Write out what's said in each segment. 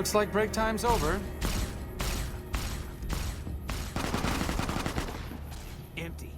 Looks like break time's over. Empty.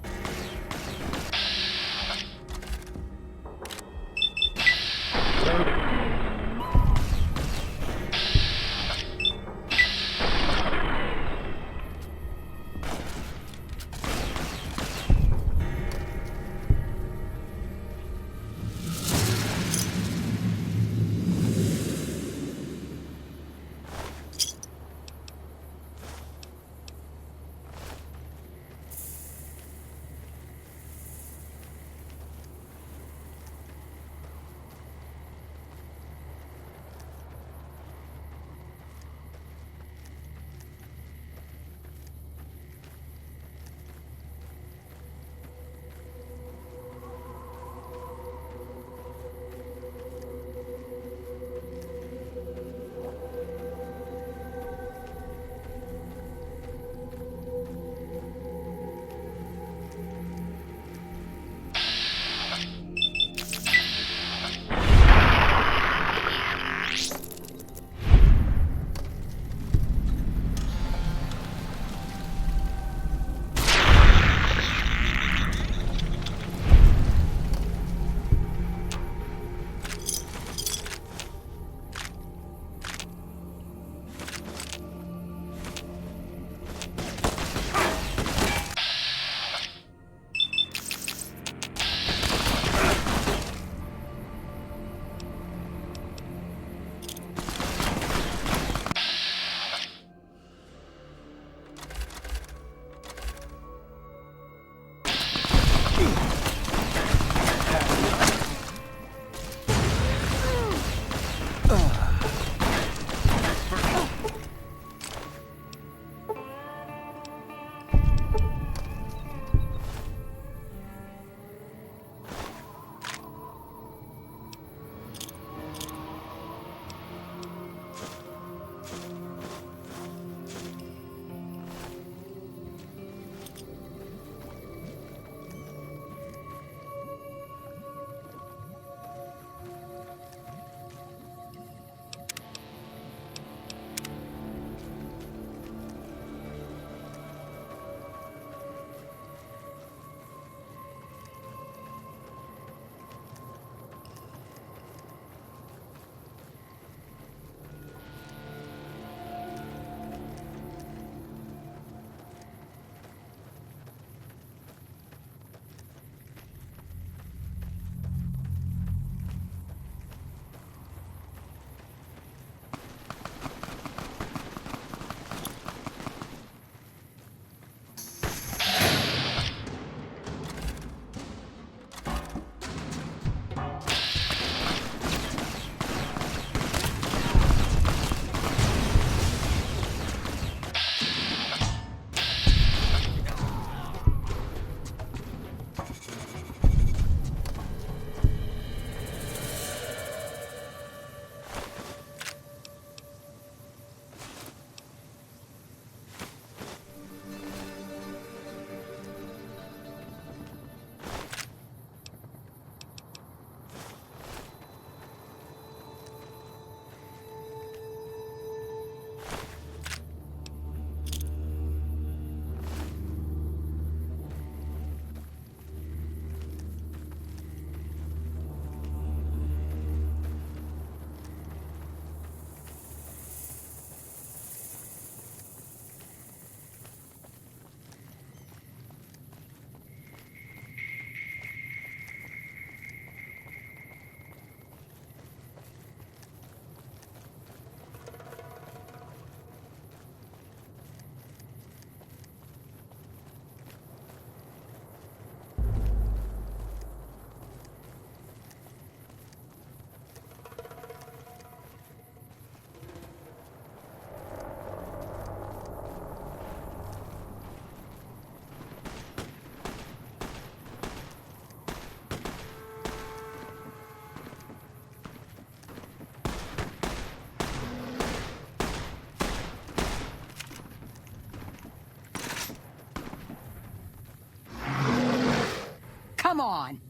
Come on!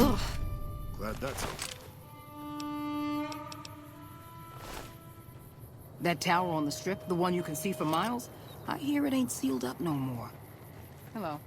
Ugh. Glad that's over. That tower on the strip, the one you can see for miles, I hear it ain't sealed up no more. Hello.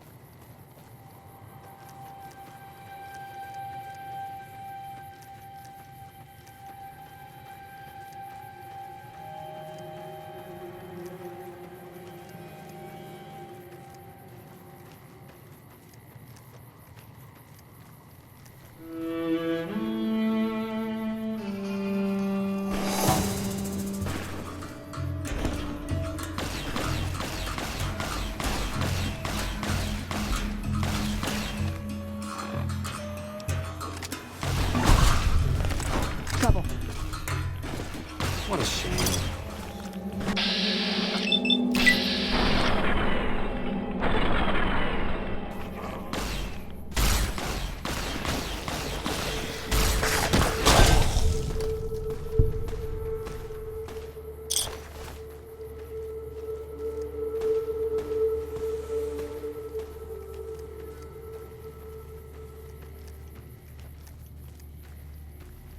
Trouble. What a shame.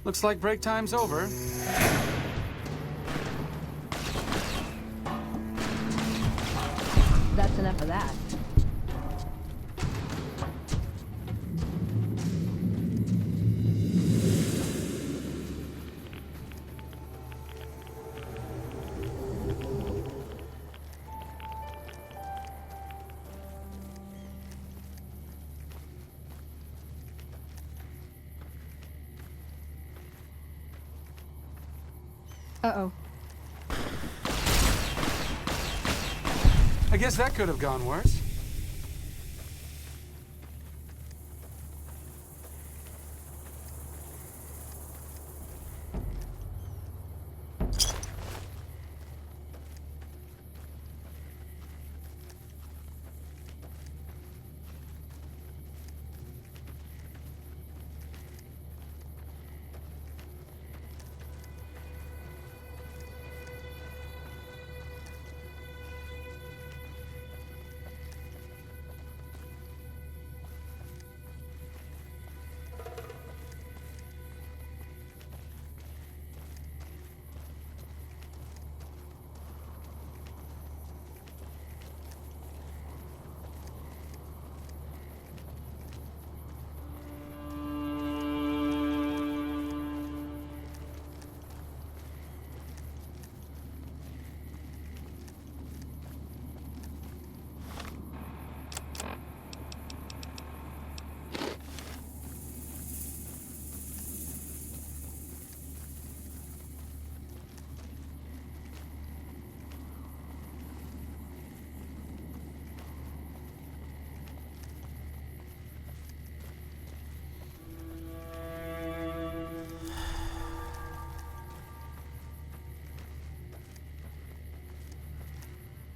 Looks like break time's over. That's enough of that. Uh-oh. I guess that could have gone worse.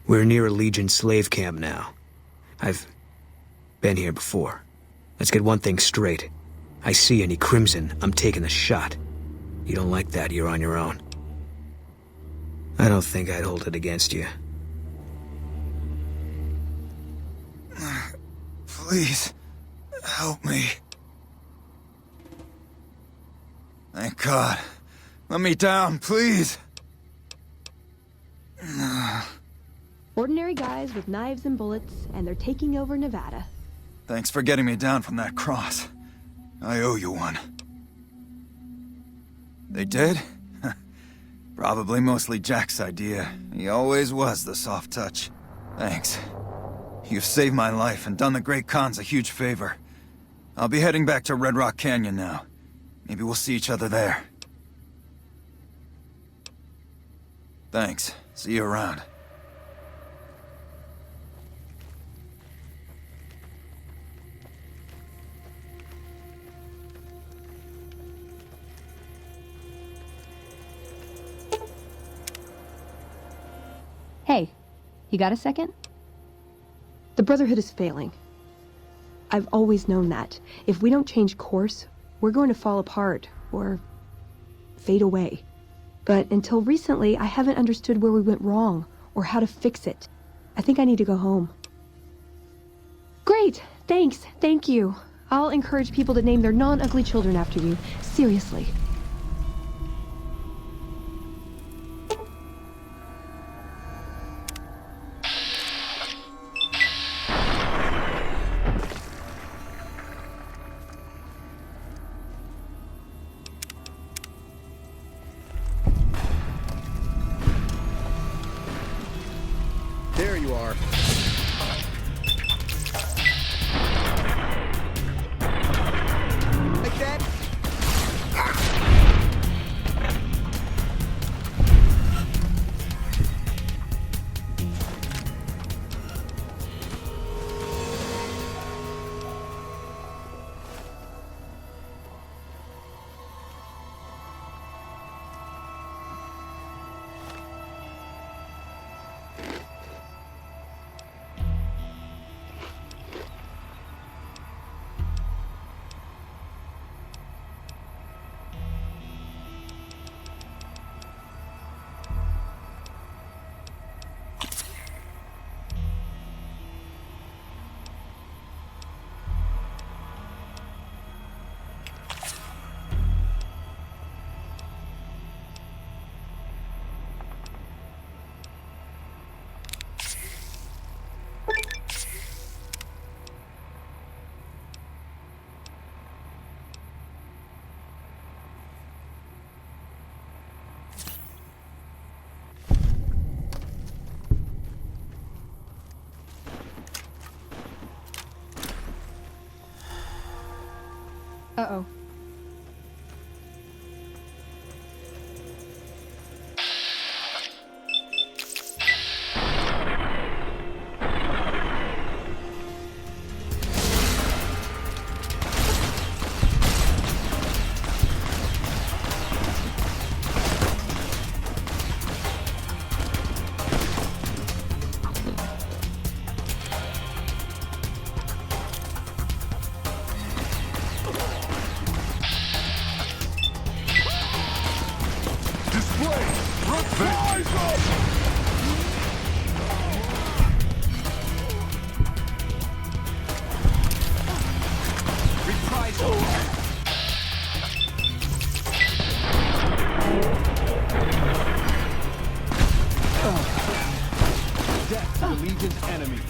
We're near a Legion slave camp now. I've been here before. Let's get one thing straight. I see any crimson, I'm taking the shot. You don't like that, you're on your own. I don't think I'd hold it against you. Please, help me. Thank God. Let me down, please. Ordinary guys with knives and bullets, and they're taking over Nevada. Thanks for getting me down from that cross. I owe you one. They did? Probably mostly Jack's idea. He always was the soft touch. Thanks. You've saved my life and done the Great Khans a huge favor. I'll be heading back to Red Rock Canyon now. Maybe we'll see each other there. Thanks. See you around. Hey, you got a second? The Brotherhood is failing. I've always known that. If we don't change course, we're going to fall apart, or fade away. But until recently, I haven't understood where we went wrong, or how to fix it. I think I need to go home. Great! Thanks! Thank you! I'll encourage people to name their non-ugly children after you. Seriously. There you are. Like that? Uh-oh. Death to the Legion's enemies.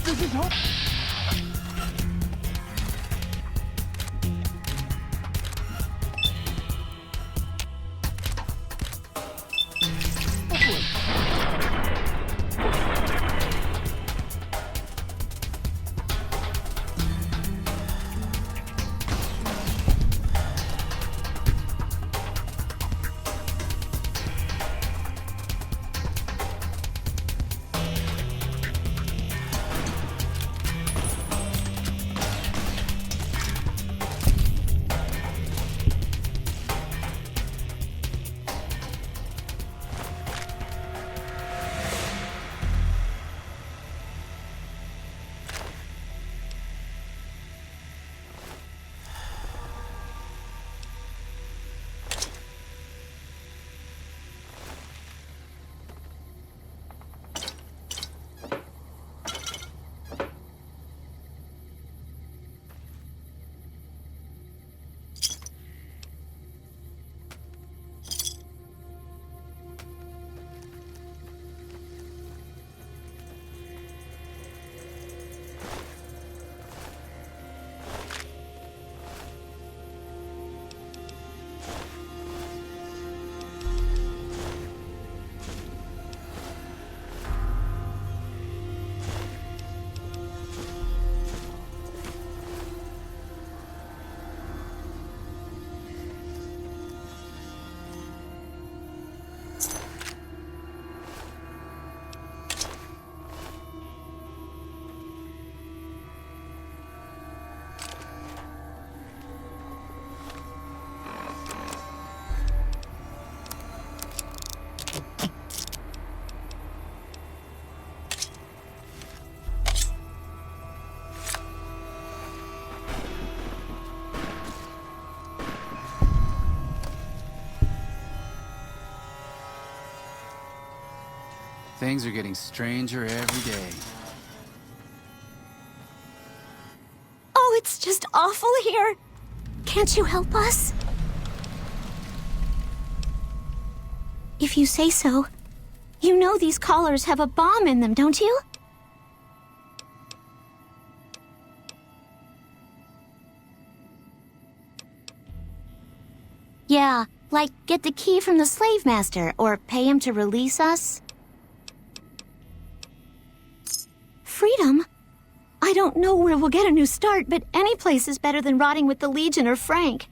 This is hope. Things are getting stranger every day. Oh, it's just awful here. Can't you help us? If you say so. You know these collars have a bomb in them, don't you? Yeah, like get the key from the slave master, or pay him to release us. Freedom? I don't know where we'll get a new start, but any place is better than rotting with the Legion or Frank.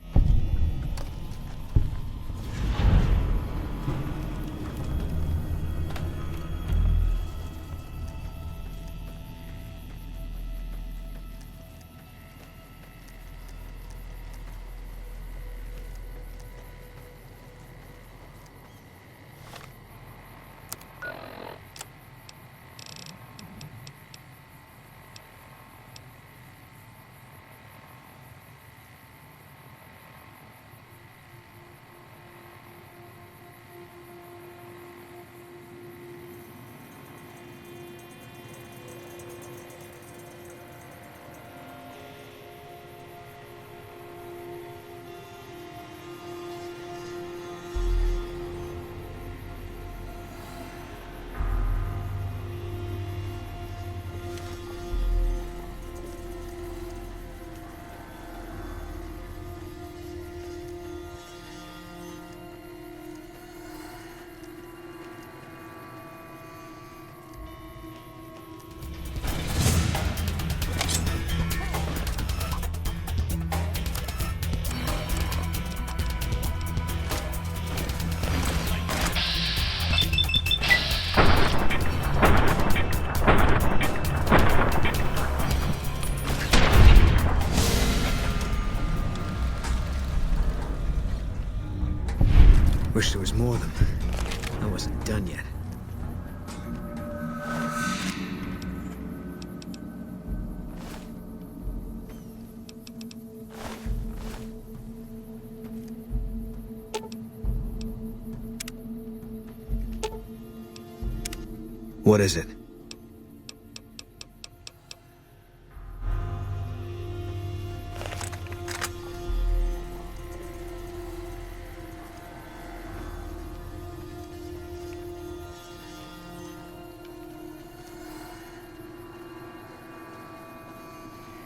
Wish there was more of them. I wasn't done yet. What is it?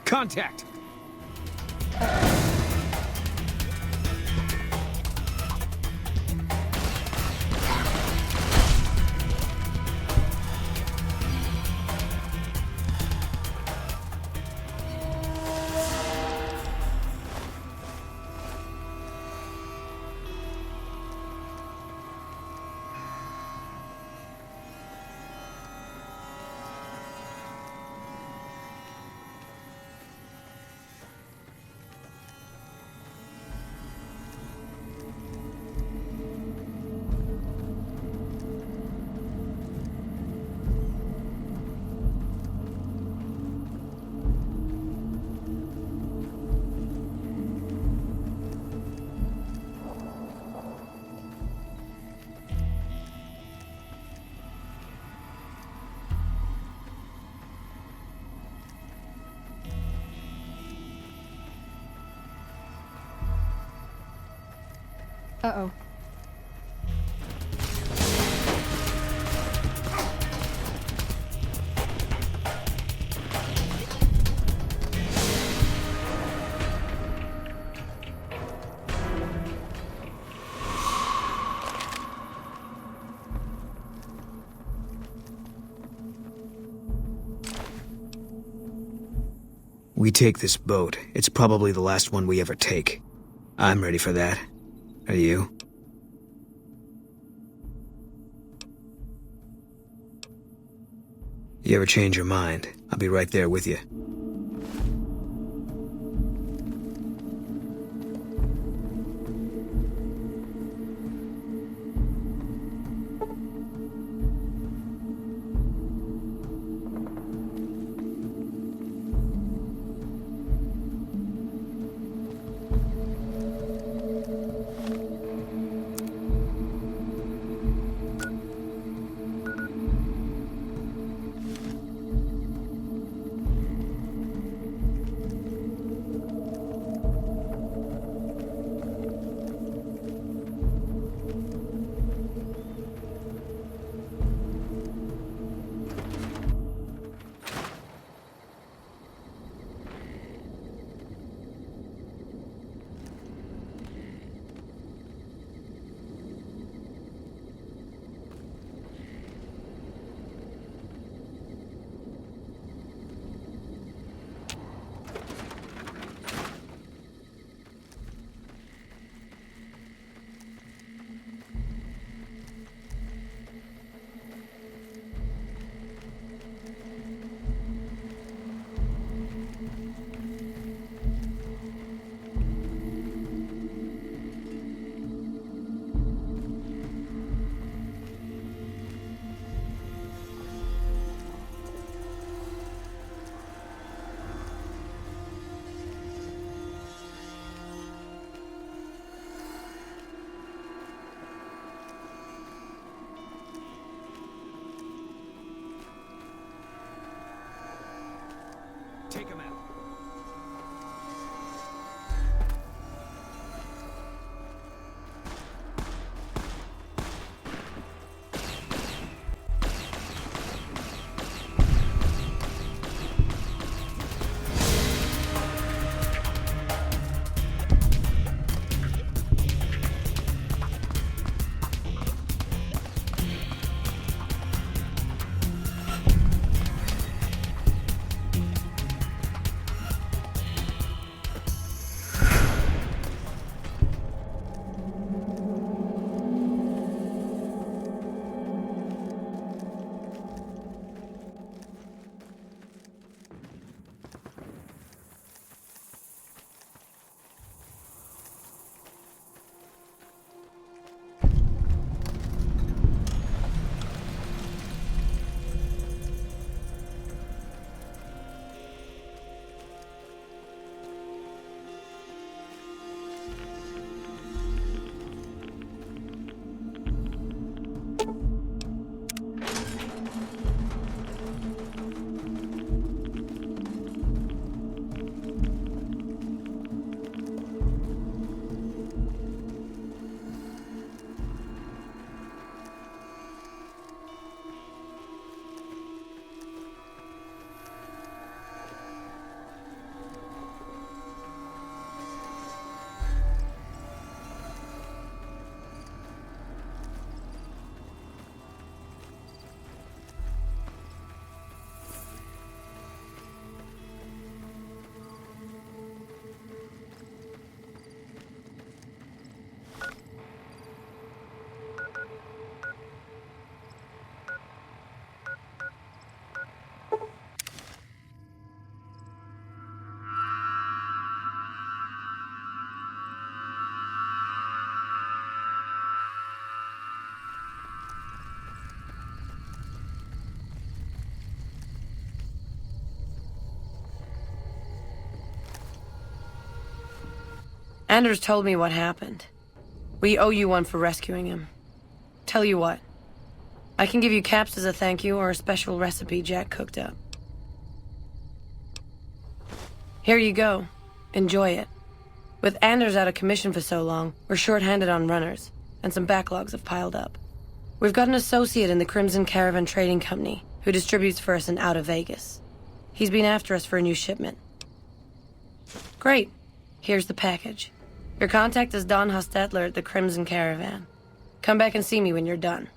Contact! Uh-oh. We take this boat. It's probably the last one we ever take. I'm ready for that. Are you? You ever change your mind, I'll be right there with you. Anders told me what happened. We owe you one for rescuing him. Tell you what. I can give you caps as a thank you or a special recipe Jack cooked up. Here you go. Enjoy it. With Anders out of commission for so long, we're short-handed on runners, and some backlogs have piled up. We've got an associate in the Crimson Caravan Trading Company who distributes for us and out of Vegas. He's been after us for a new shipment. Great. Here's the package. Your contact is Don Hostetler at the Crimson Caravan. Come back and see me when you're done.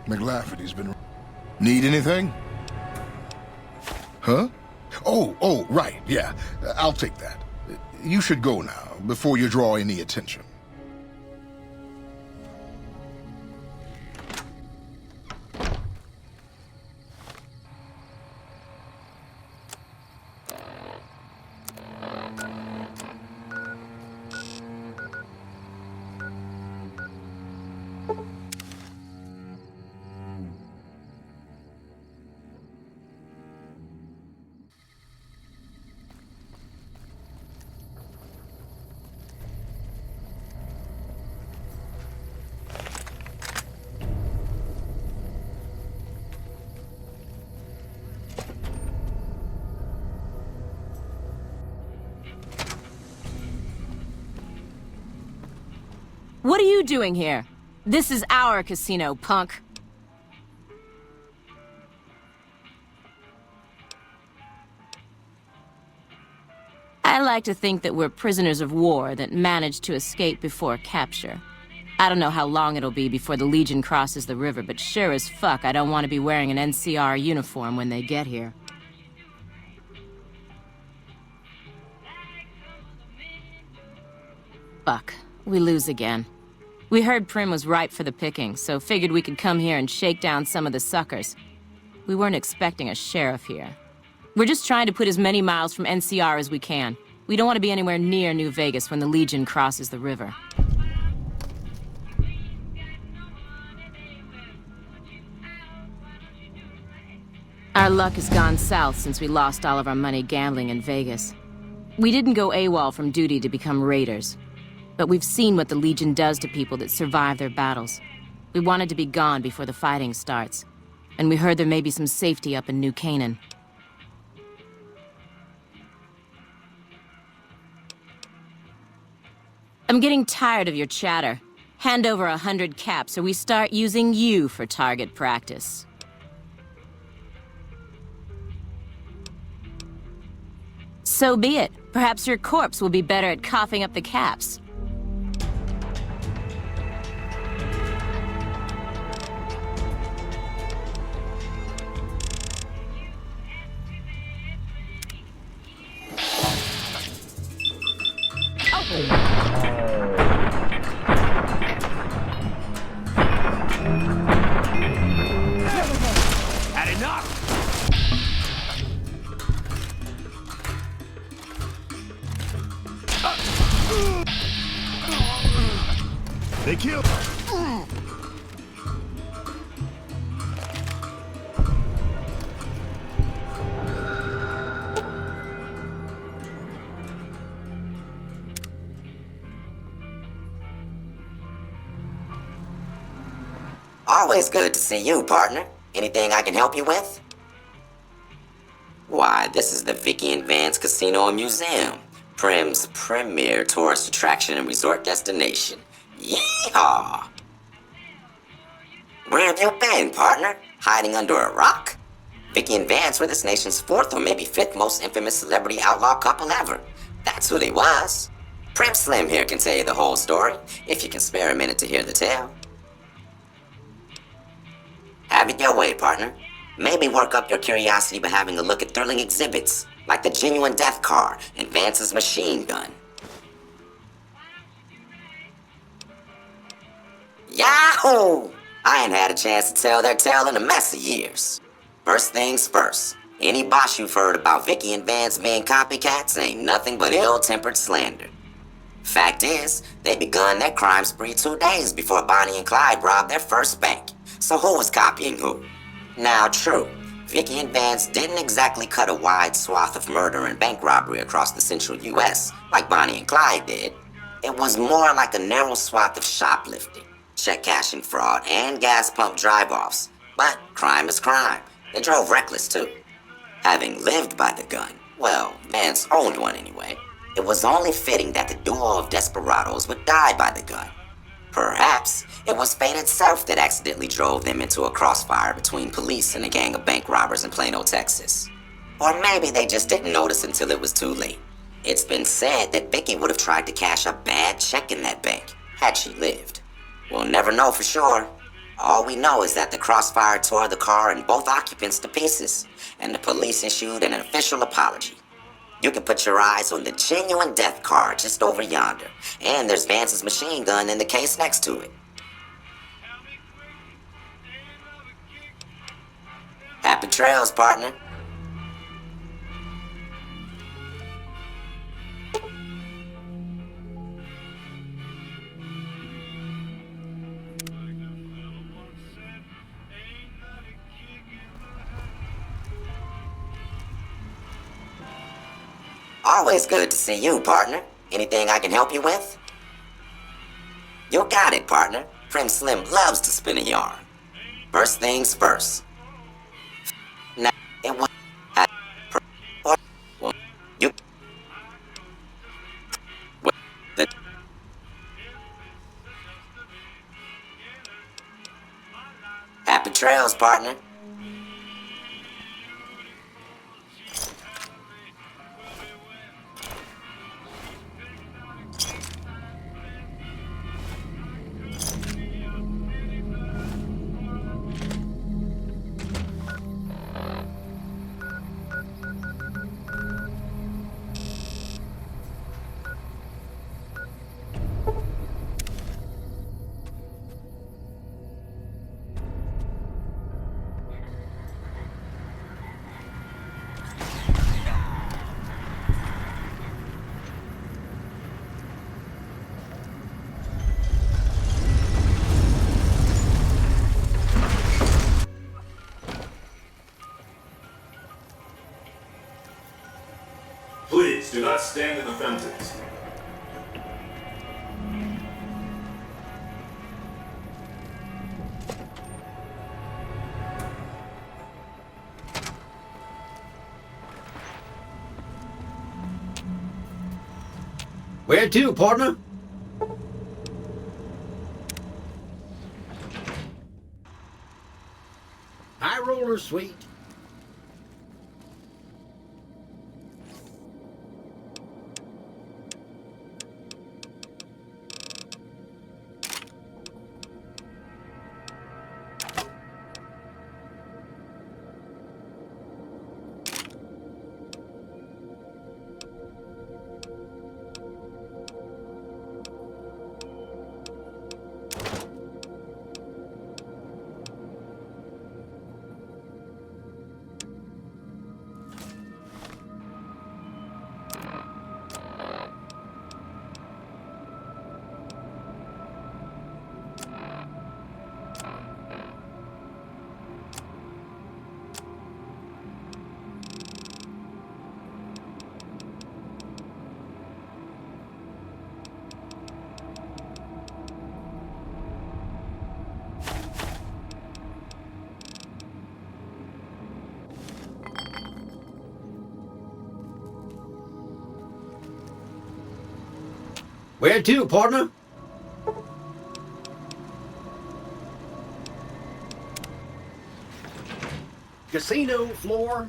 McLafferty's been... Need anything? Huh? Oh, right, yeah. I'll take that. You should go now, before you draw any attention. What are you doing here? This is our casino, punk. I like to think that we're prisoners of war that managed to escape before capture. I don't know how long it'll be before the Legion crosses the river, but sure as fuck I don't want to be wearing an NCR uniform when they get here. Fuck. We lose again. We heard Prim was ripe for the picking, so figured we could come here and shake down some of the suckers. We weren't expecting a sheriff here. We're just trying to put as many miles from NCR as we can. We don't want to be anywhere near New Vegas when the Legion crosses the river. Our luck has gone south since we lost all of our money gambling in Vegas. We didn't go AWOL from duty to become raiders. But we've seen what the Legion does to people that survive their battles. We wanted to be gone before the fighting starts. And we heard there may be some safety up in New Canaan. I'm getting tired of your chatter. Hand over 100 caps or we start using you for target practice. So be it. Perhaps your corpse will be better at coughing up the caps. Had enough! They killed... Always good to see you, partner. Anything I can help you with? Why, this is the Vicky and Vance Casino and Museum, Prim's premier tourist attraction and resort destination. Yeehaw! Where have you been, partner? Hiding under a rock? Vicky and Vance were this nation's fourth or maybe fifth most infamous celebrity outlaw couple ever. That's who they was. Prim Slim here can tell you the whole story, if you can spare a minute to hear the tale. Have it your way, partner. Maybe work up your curiosity by having a look at thrilling exhibits, like the genuine death car and Vance's machine gun. Yahoo! I ain't had a chance to tell their tale in a mess of years. First things first, any bosh you've heard about Vicky and Vance being copycats ain't nothing but ill-tempered slander. Fact is, they begun their crime spree 2 days before Bonnie and Clyde robbed their first bank. So who was copying who? Now true, Vicky and Vance didn't exactly cut a wide swath of murder and bank robbery across the central US like Bonnie and Clyde did. It was more like a narrow swath of shoplifting, check cashing fraud, and gas pump drive-offs. But crime is crime. They drove reckless too. Having lived by the gun, well, Vance owned one anyway, it was only fitting that the duo of desperados would die by the gun. Perhaps it was fate itself that accidentally drove them into a crossfire between police and a gang of bank robbers in Plano, Texas. Or maybe they just didn't notice until it was too late. It's been said that Vicky would have tried to cash a bad check in that bank, had she lived. We'll never know for sure. All we know is that the crossfire tore the car and both occupants to pieces, and the police issued an official apology. You can put your eyes on the genuine death car just over yonder, and there's Vance's machine gun in the case next to it. Happy trails, partner. Always good to see you, partner. Anything I can help you with? You got it, partner. Prim Slim loves to spin a yarn. First things first. Now, it was... You... Happy trails, partner. Please do not stand in the fountains. Where to, partner? High roller, sweet. Where to, partner? Casino floor.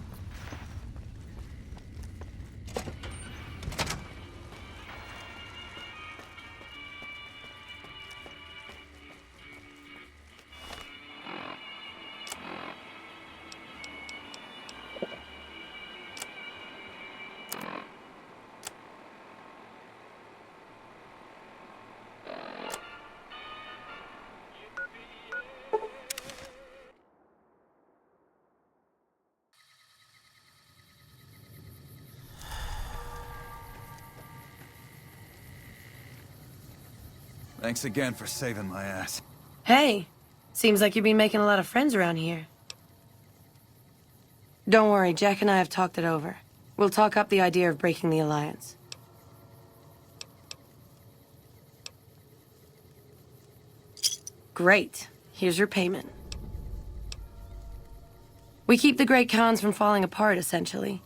Thanks again for saving my ass. Hey, seems like you've been making a lot of friends around here. Don't worry, Jack and I have talked it over. We'll talk up the idea of breaking the alliance. Great. Here's your payment. We keep the Great Khans from falling apart, essentially.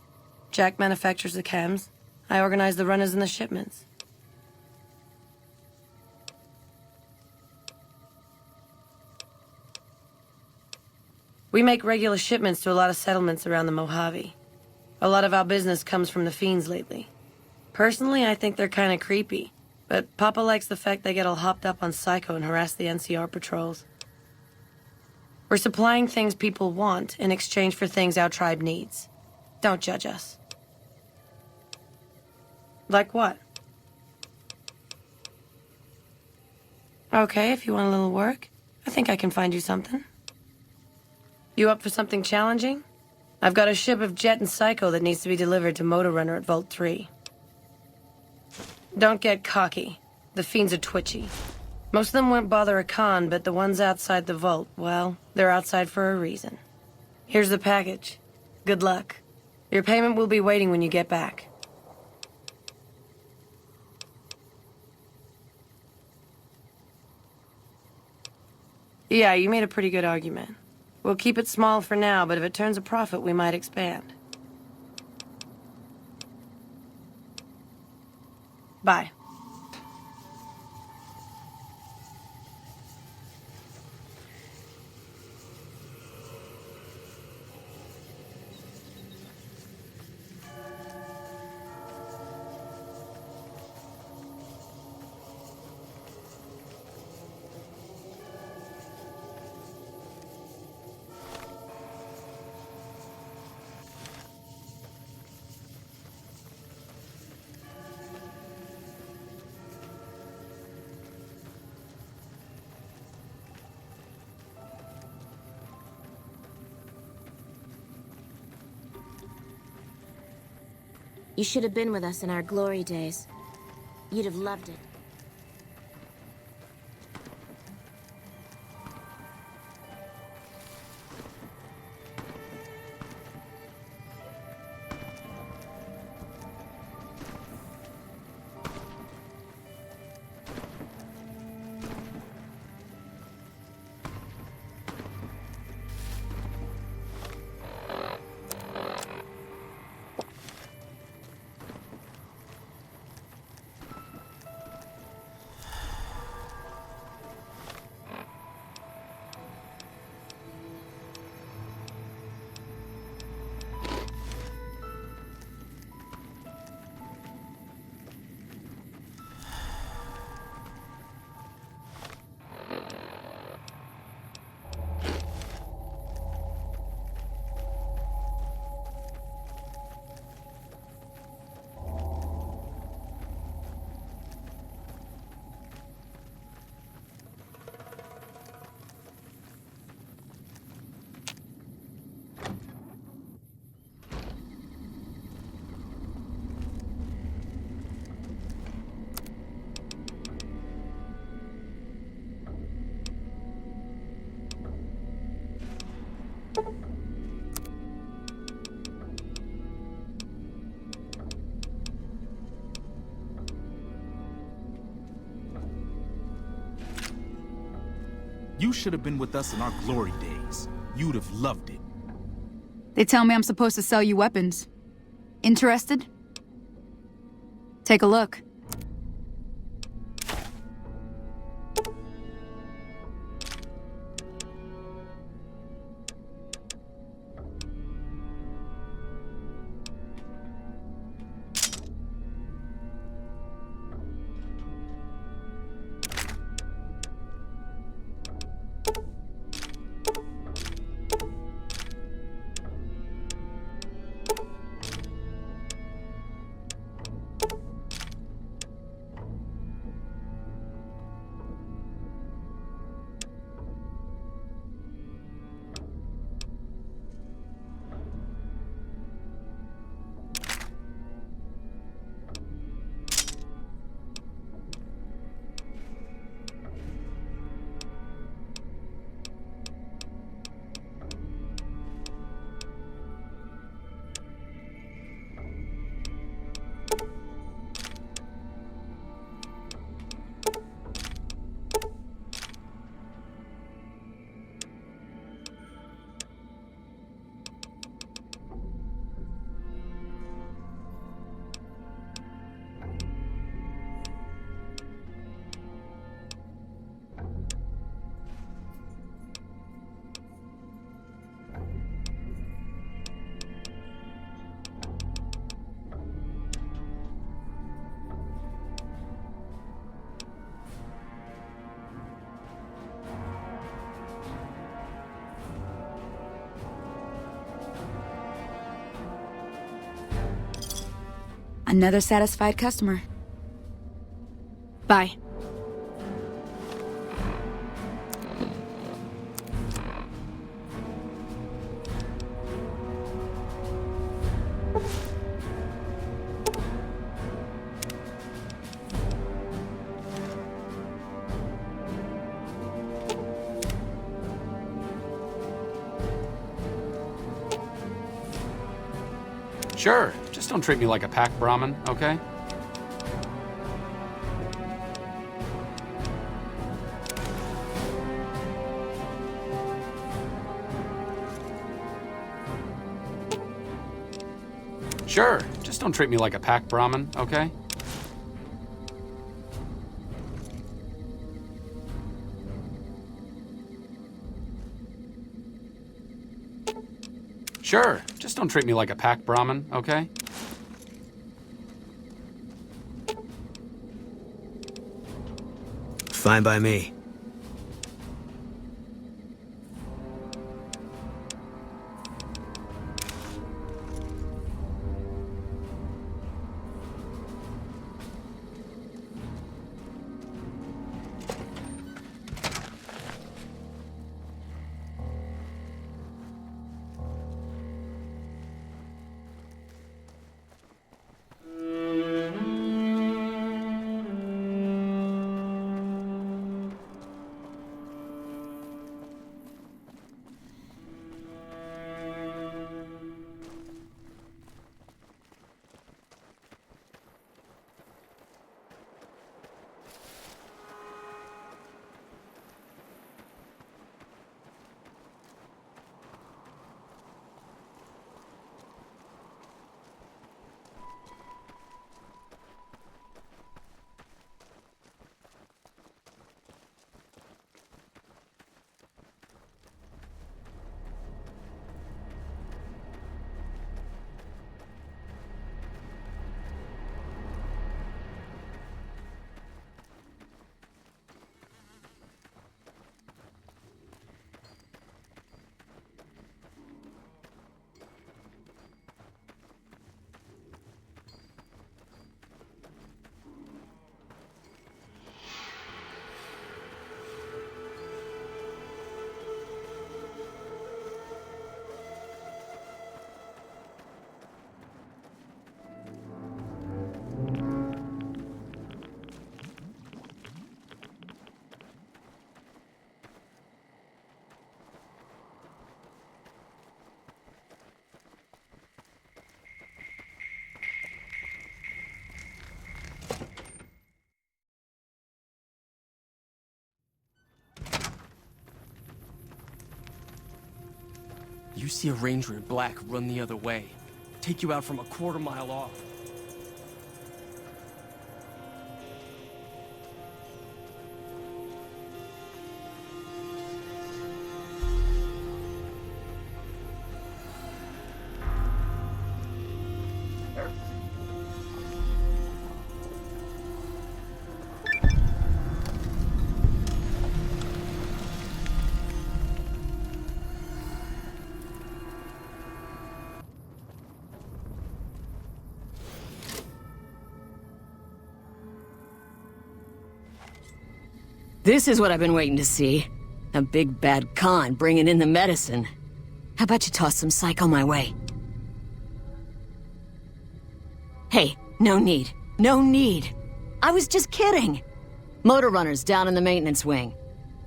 Jack manufactures the chems. I organize the runners and the shipments. We make regular shipments to a lot of settlements around the Mojave. A lot of our business comes from the fiends lately. Personally, I think they're kinda creepy, but Papa likes the fact they get all hopped up on Psycho and harass the NCR patrols. We're supplying things people want in exchange for things our tribe needs. Don't judge us. Like what? Okay, if you want a little work, I think I can find you something. You up for something challenging? I've got a ship of Jet and Psycho that needs to be delivered to Motor Runner at Vault 3. Don't get cocky. The fiends are twitchy. Most of them won't bother a con, but the ones outside the vault, well, they're outside for a reason. Here's the package. Good luck. Your payment will be waiting when you get back. Yeah, you made a pretty good argument. We'll keep it small for now, but if it turns a profit, we might expand. Bye. You should have been with us in our glory days. You'd have loved it. You should have been with us in our glory days. You'd have loved it. They tell me I'm supposed to sell you weapons. Interested? Take a look. Another satisfied customer. Bye. Sure, just don't treat me like a pack Brahmin, okay? Sure, just don't treat me like a pack Brahmin, okay? Sure, just don't treat me like a pack Brahmin, okay? Fine by me. You see a ranger in black run the other way. Take you out from a quarter-mile off. This is what I've been waiting to see. A big bad con bringing in the medicine. How about you toss some psycho my way? Hey, no need. No need. I was just kidding. Motor runners down in the maintenance wing.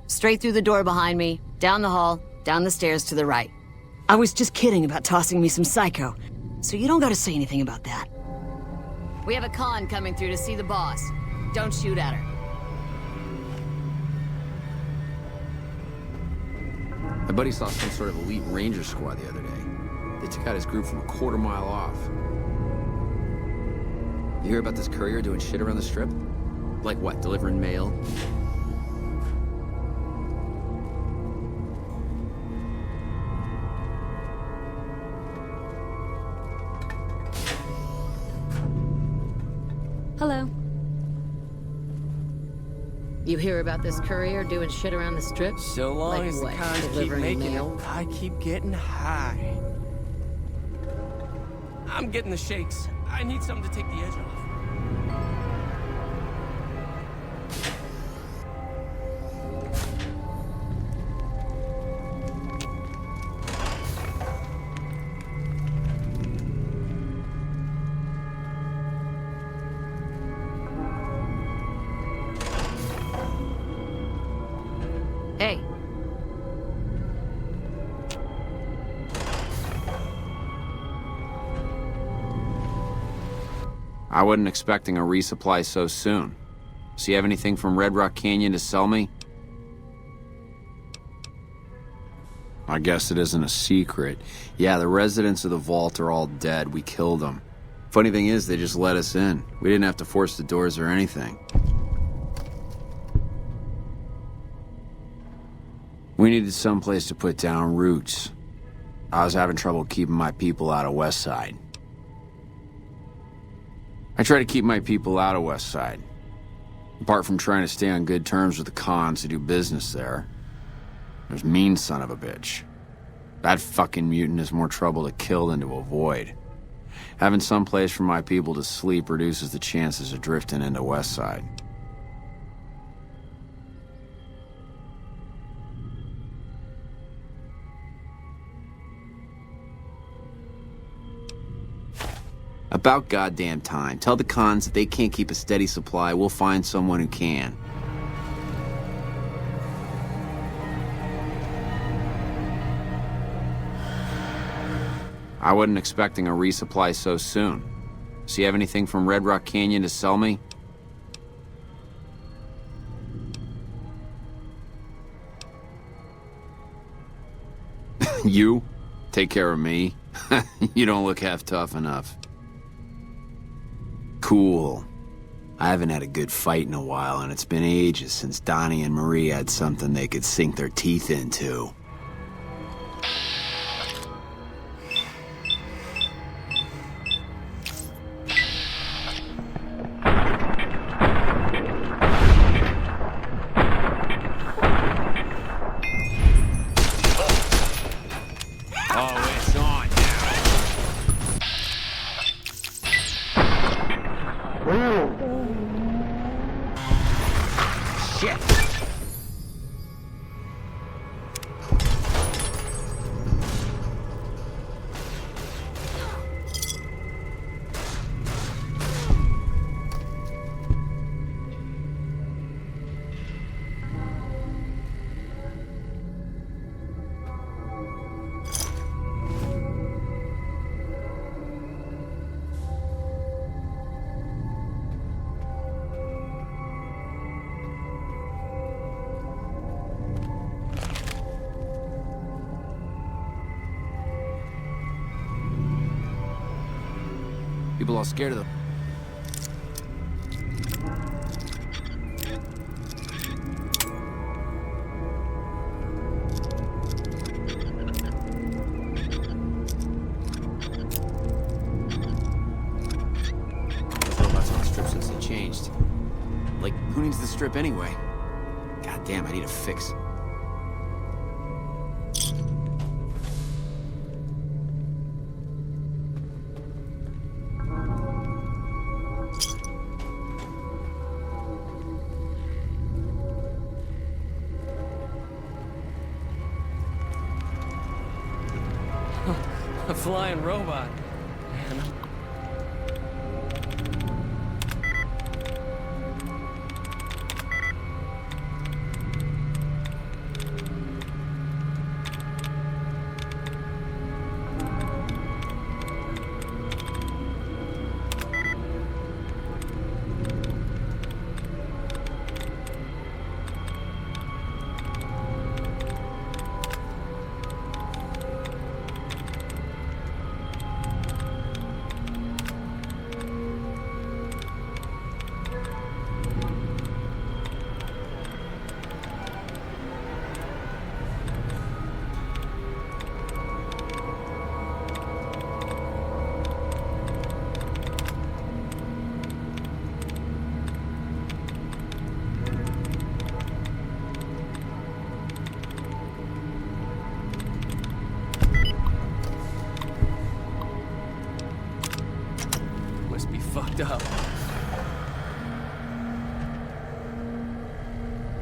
Straight through the door behind me, down the hall, down the stairs to the right. I was just kidding about tossing me some psycho, so you don't gotta say anything about that. We have a con coming through to see the boss. Don't shoot at her. My buddy saw some sort of elite ranger squad the other day. They took out his group from a quarter-mile off. You hear about this courier doing shit around the strip? Like what, delivering mail? Hello. You hear about this courier doing shit around the strip? So long like as what, the cons keep delivering making mail? it, I keep getting high. I'm getting the shakes. I need something to take the edge off. Hey. I wasn't expecting a resupply so soon. So you have anything from Red Rock Canyon to sell me? I guess it isn't a secret. Yeah, the residents of the vault are all dead. We killed them. Funny thing is, they just let us in. We didn't have to force the doors or anything. We needed someplace to put down roots. I was having trouble keeping my people out of West Side. I try to keep my people out of West Side. Apart from trying to stay on good terms with the cons who do business there, there's mean son of a bitch. That fucking mutant is more trouble to kill than to avoid. Having some place for my people to sleep reduces the chances of drifting into West Side. About goddamn time. Tell the cons if they can't keep a steady supply, we'll find someone who can. I wasn't expecting a resupply so soon. So you have anything from Red Rock Canyon to sell me? You? Take care of me? You don't look half tough enough. Cool. I haven't had a good fight in a while, and it's been ages since Donnie and Marie had something they could sink their teeth into. People are scared of them. Those robots on the strip since they changed. Like, who needs the strip anyway? God damn, I need a fix. A flying robot. Man. fucked up.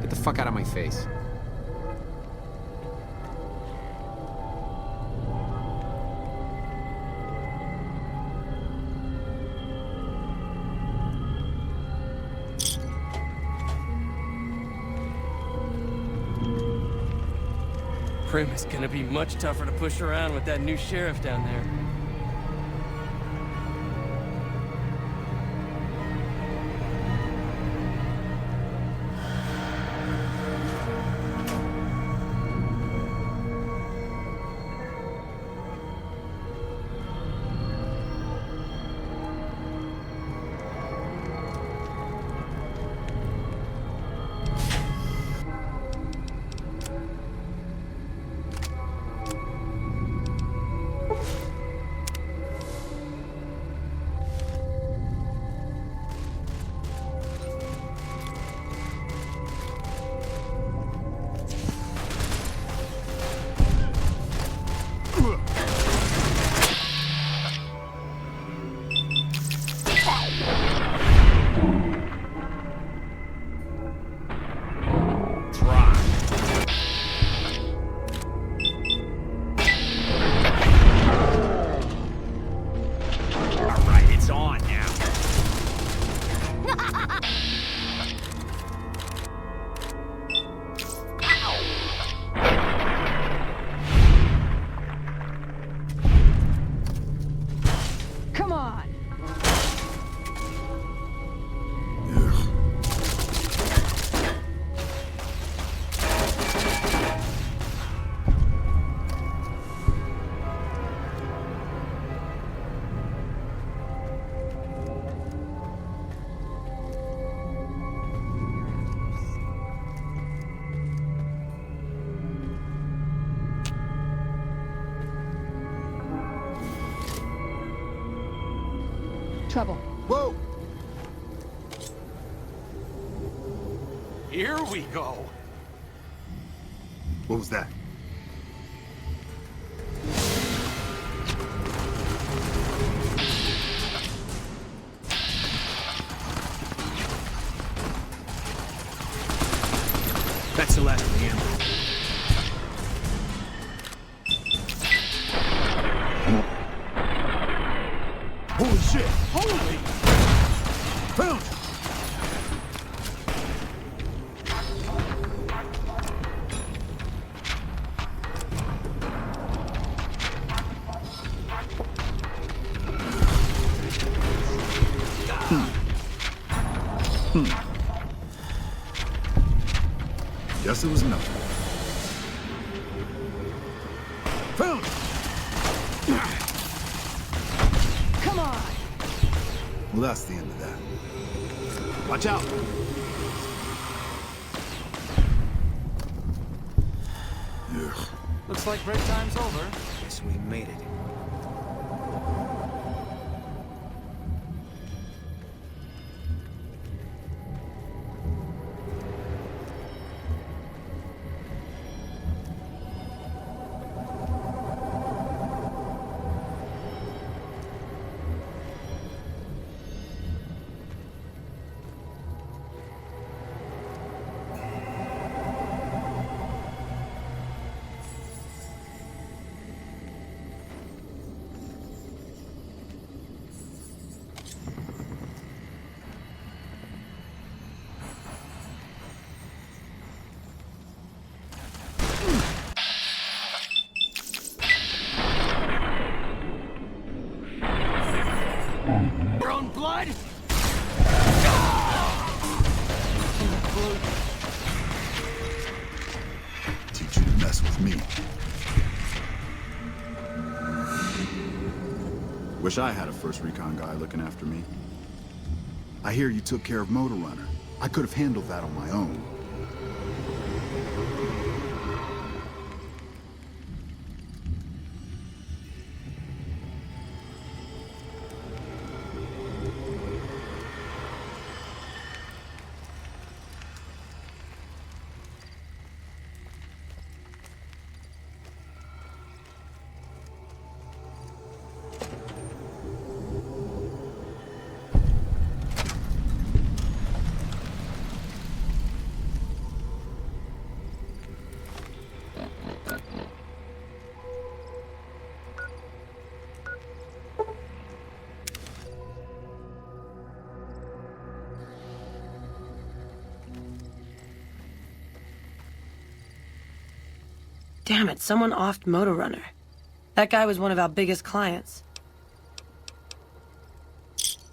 Get the fuck out of my face. Prim is gonna be much tougher to push around with that new sheriff down there. Trouble. Whoa! Here we go. What was that? That's the last of the ammo. Holy shit! Holy! Found it! Guess it was enough. Found it! Come on! Well, that's the end of that. Watch out! Ugh. Looks like break time's over. Guess we made it. Your own blood? Teach you to mess with me. Wish I had a first recon guy looking after me. I hear you took care of Motor Runner. I could have handled that on my own. Damn it, someone offed Motor Runner. That guy was one of our biggest clients.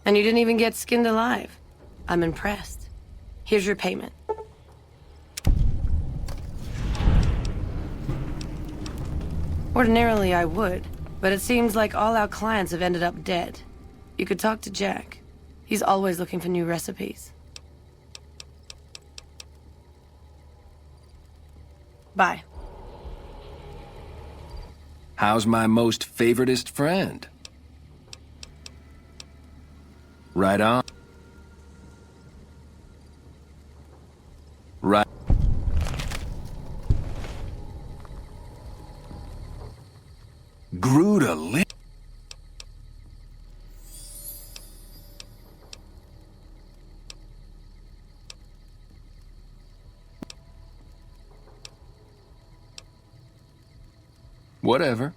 And you didn't even get skinned alive. I'm impressed. Here's your payment. Ordinarily, I would, but it seems like all our clients have ended up dead. You could talk to Jack. He's always looking for new recipes. Bye. How's my most favoritist friend? Right on. Right. Grew to live. Whatever.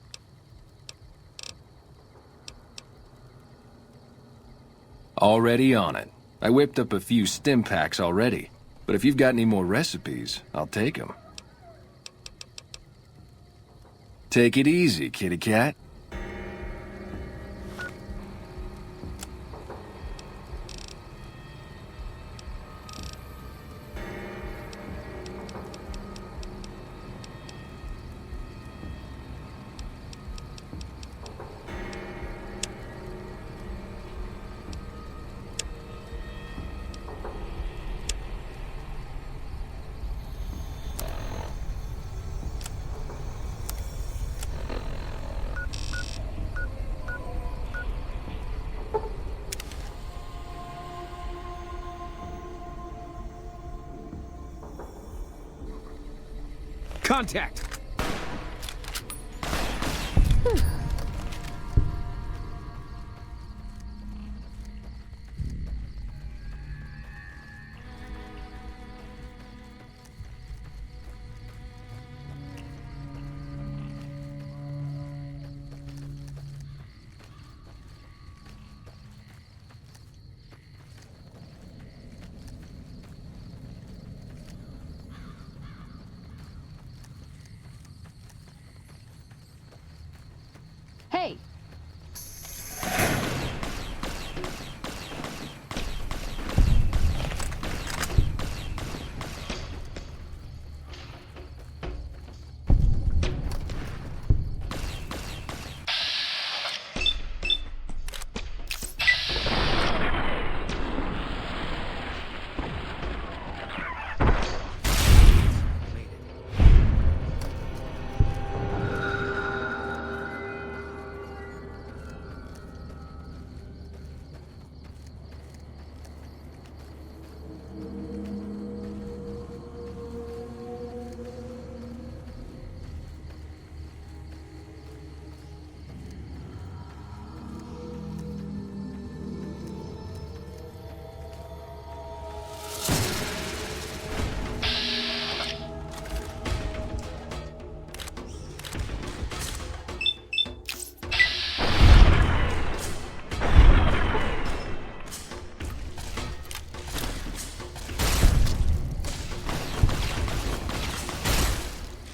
Already on it. I whipped up a few stim packs already. But if you've got any more recipes, I'll take them. Take it easy, kitty cat. Contact! Hey!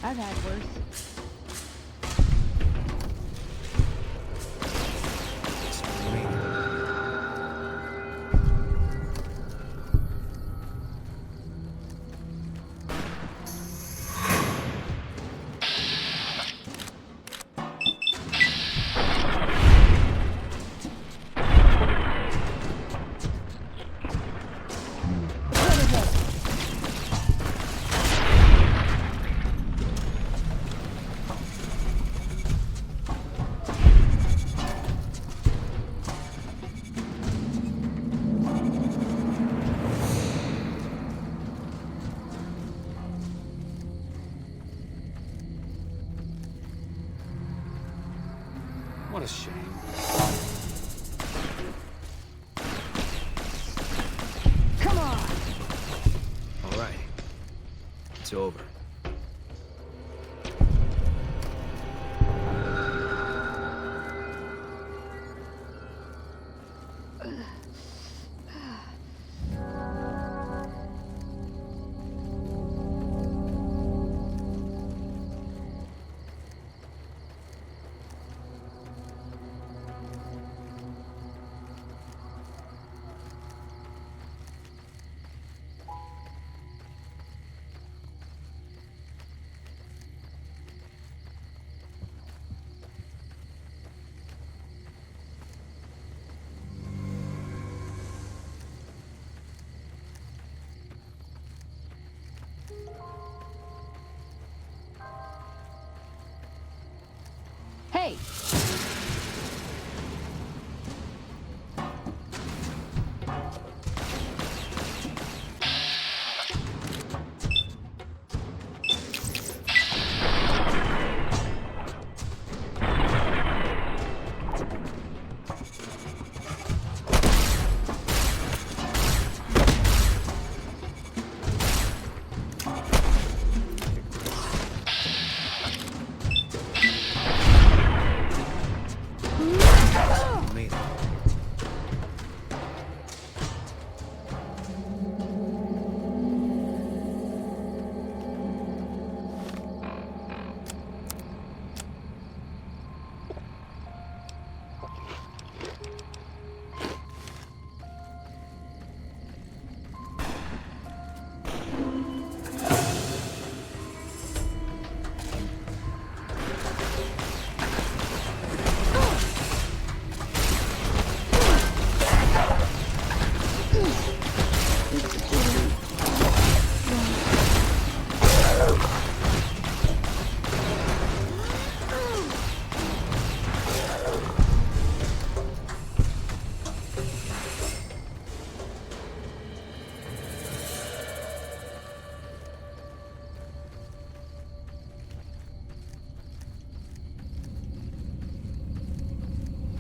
I've had worse. What a shame. Come on! All right. It's over. Hey!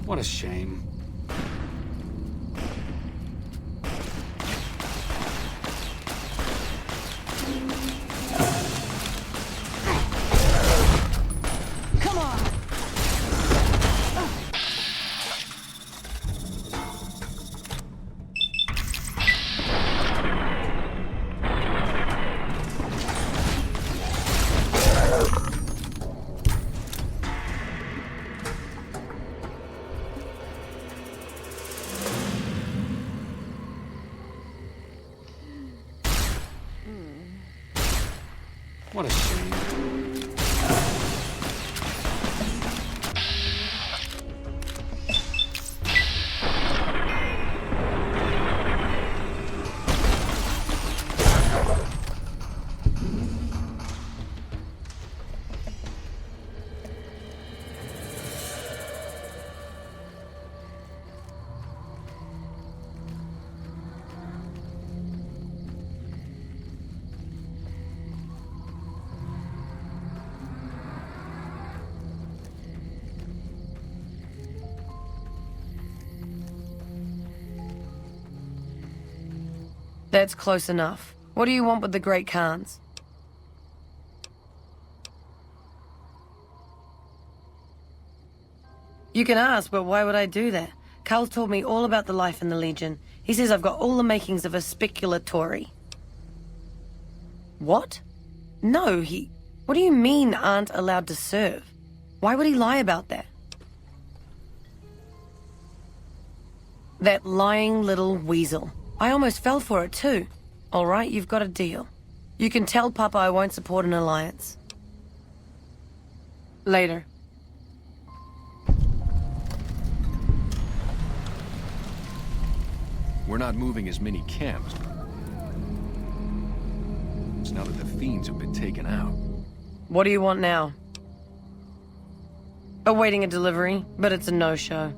What a shame. Come on! What a shame. That's close enough. What do you want with the Great Khans? You can ask, but why would I do that? Carl told me all about the life in the Legion. He says I've got all the makings of a speculatory. What? No, What do you mean aren't allowed to serve? Why would he lie about that? That lying little weasel. I almost fell for it too. All right, you've got a deal. You can tell Papa I won't support an alliance. Later. We're not moving as many camps. It's now that the fiends have been taken out. What do you want now? Awaiting a delivery, but it's a no-show.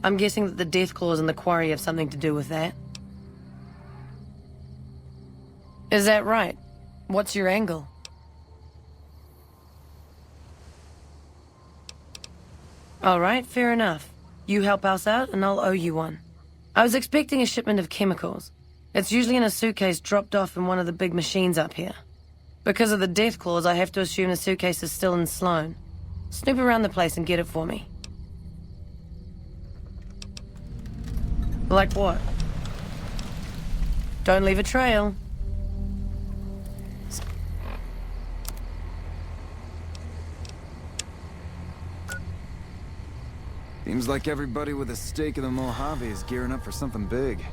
I'm guessing that the death claws in the quarry have something to do with that. Is that right? What's your angle? All right, fair enough. You help us out, and I'll owe you one. I was expecting a shipment of chemicals. It's usually in a suitcase dropped off in one of the big machines up here. Because of the death clause, I have to assume the suitcase is still in Sloan. Snoop around the place and get it for me. Like what? Don't leave a trail. Seems like everybody with a stake in the Mojave is gearing up for something big.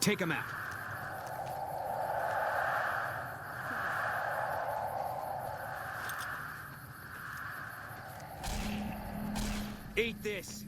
Take him out. Eat this.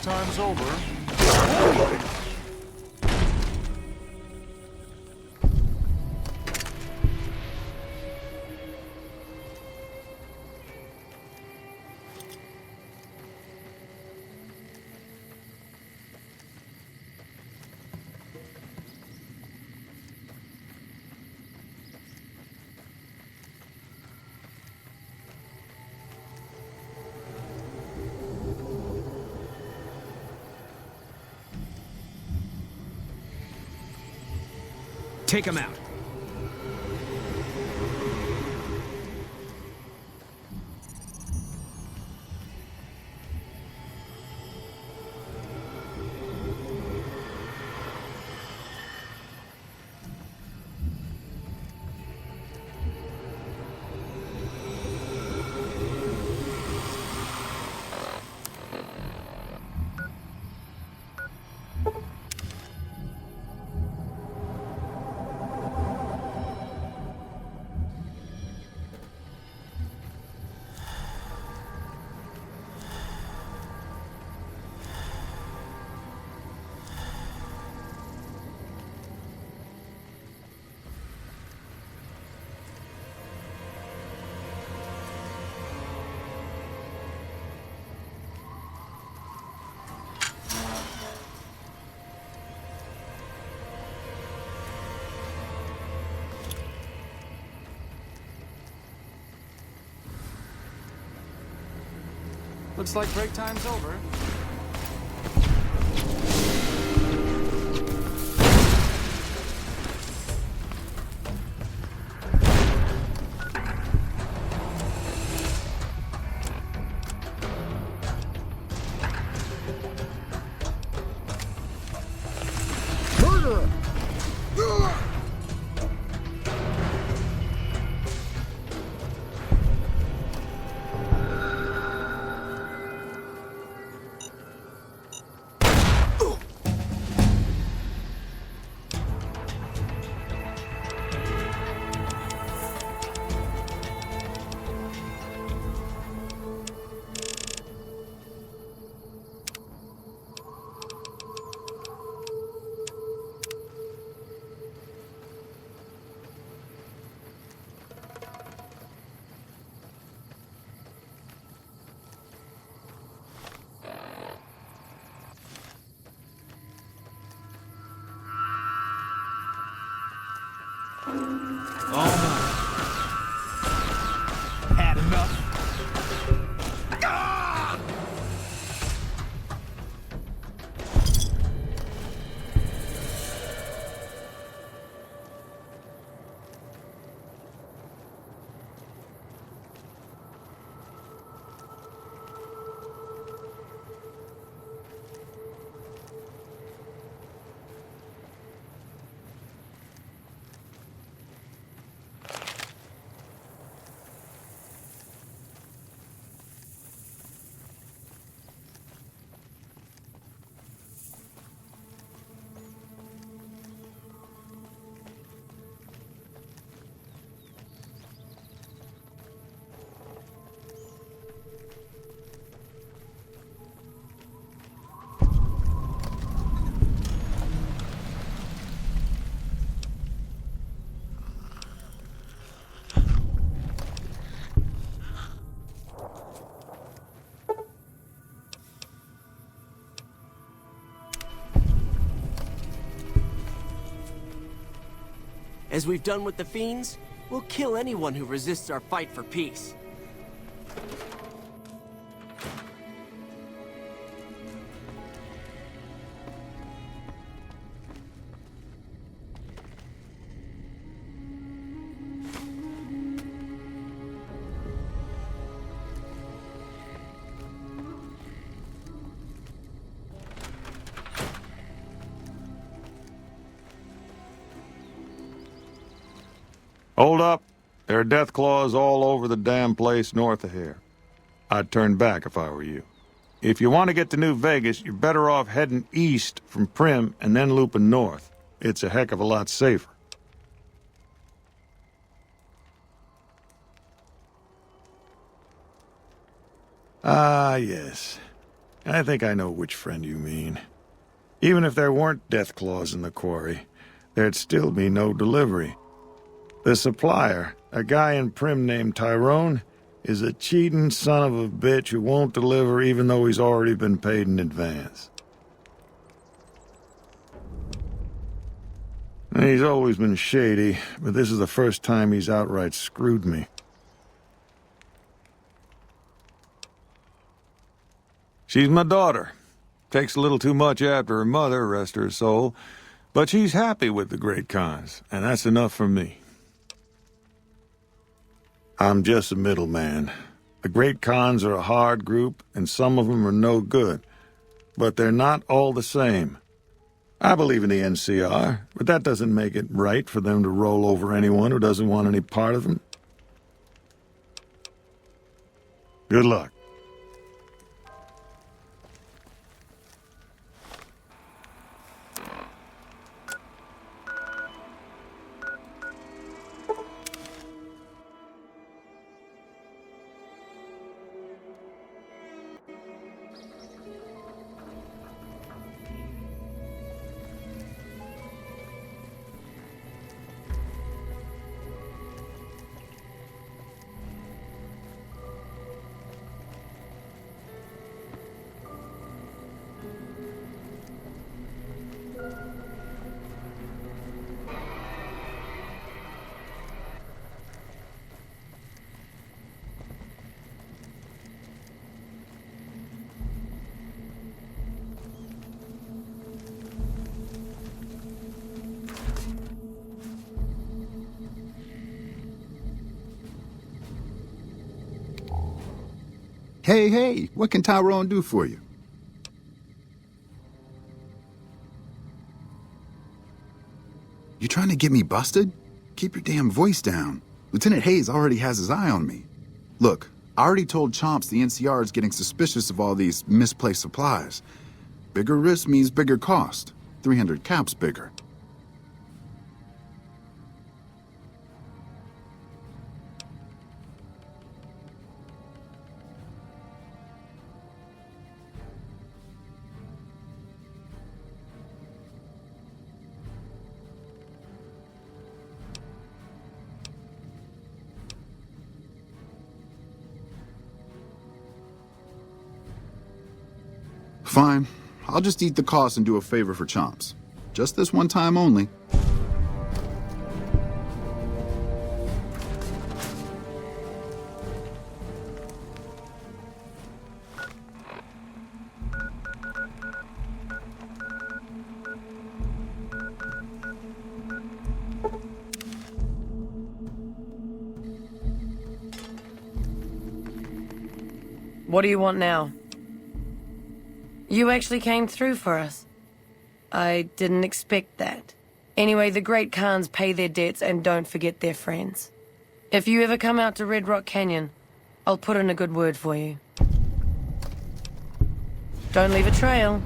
Time's over. Take him out. Looks like break time's over. Murderer! Had enough. As we've done with the Fiends, we'll kill anyone who resists our fight for peace. Hold up. There are death claws all over the damn place north of here. I'd turn back if I were you. If you want to get to New Vegas, you're better off heading east from Prim and then looping north. It's a heck of a lot safer. Ah, yes. I think I know which friend you mean. Even if there weren't death claws in the quarry, there'd still be no delivery. The supplier, a guy in Prim named Tyrone, is a cheating son of a bitch who won't deliver even though he's already been paid in advance. He's always been shady, but this is the first time he's outright screwed me. She's my daughter. Takes a little too much after her mother, rest her soul, but she's happy with the Great Khans, and that's enough for me. I'm just a middleman. The Great Khans are a hard group, and some of them are no good, but they're not all the same. I believe in the NCR, but that doesn't make it right for them to roll over anyone who doesn't want any part of them. Good luck. Hey, what can Tyrone do for you? You trying to get me busted? Keep your damn voice down. Lieutenant Hayes already has his eye on me. Look, I already told Chomps the NCR is getting suspicious of all these misplaced supplies. Bigger risk means bigger cost. 300 caps bigger. Fine. I'll just eat the cost and do a favor for Chomps. Just this one time only. What do you want now? You actually came through for us. I didn't expect that. Anyway, the Great Khans pay their debts and don't forget their friends. If you ever come out to Red Rock Canyon, I'll put in a good word for you. Don't leave a trail.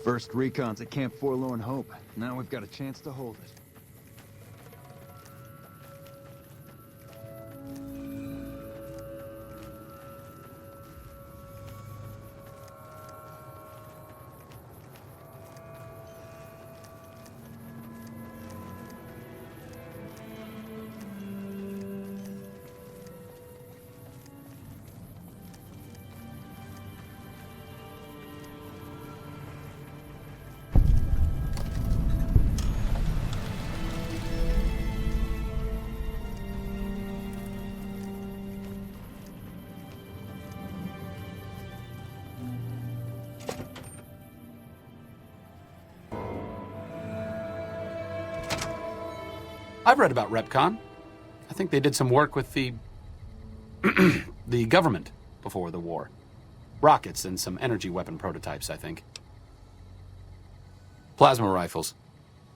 First recon's at Camp Forlorn Hope. Now we've got a chance to hold it. I've read about RepCon. I think they did some work with the... the government before the war. Rockets and some energy weapon prototypes, I think. Plasma rifles.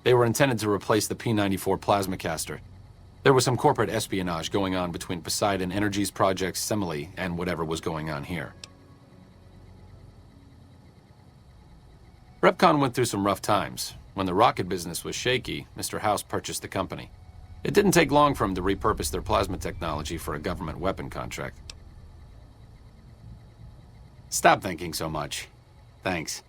They were intended to replace the P-94 plasma caster. There was some corporate espionage going on between Poseidon Energy's Project Semele and whatever was going on here. RepCon went through some rough times. When the rocket business was shaky, Mr. House purchased the company. It didn't take long for him to repurpose their plasma technology for a government weapon contract. Stop thinking so much. Thanks.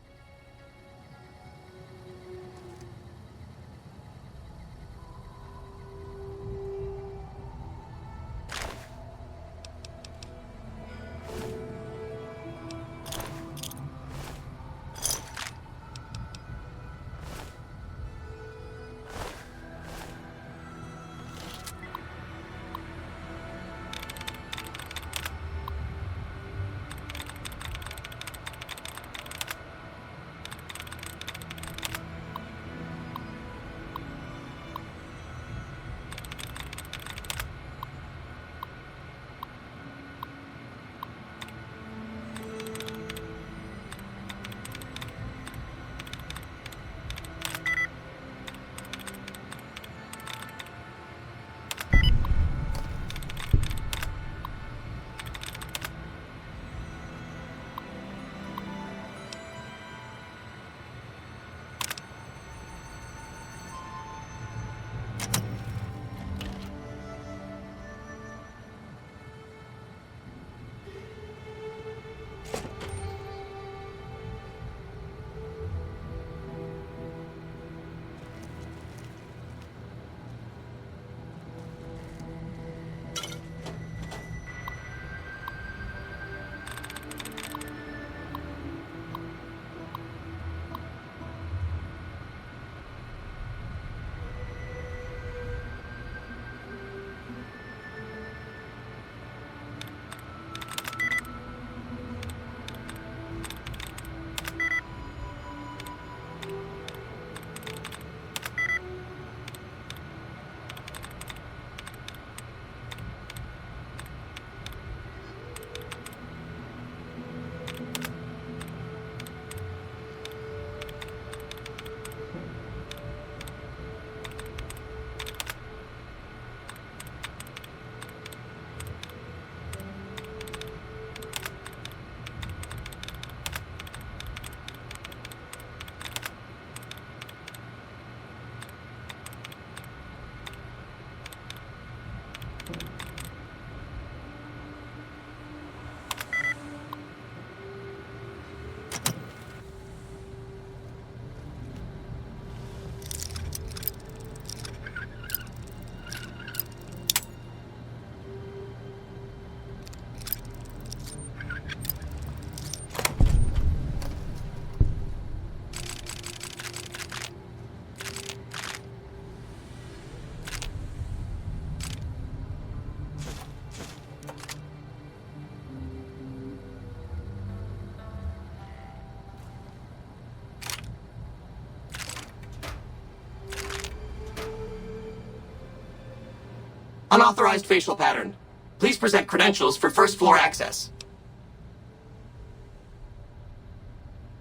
Unauthorized facial pattern. Please present credentials for first floor access.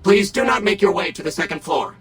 Please do not make your way to the second floor.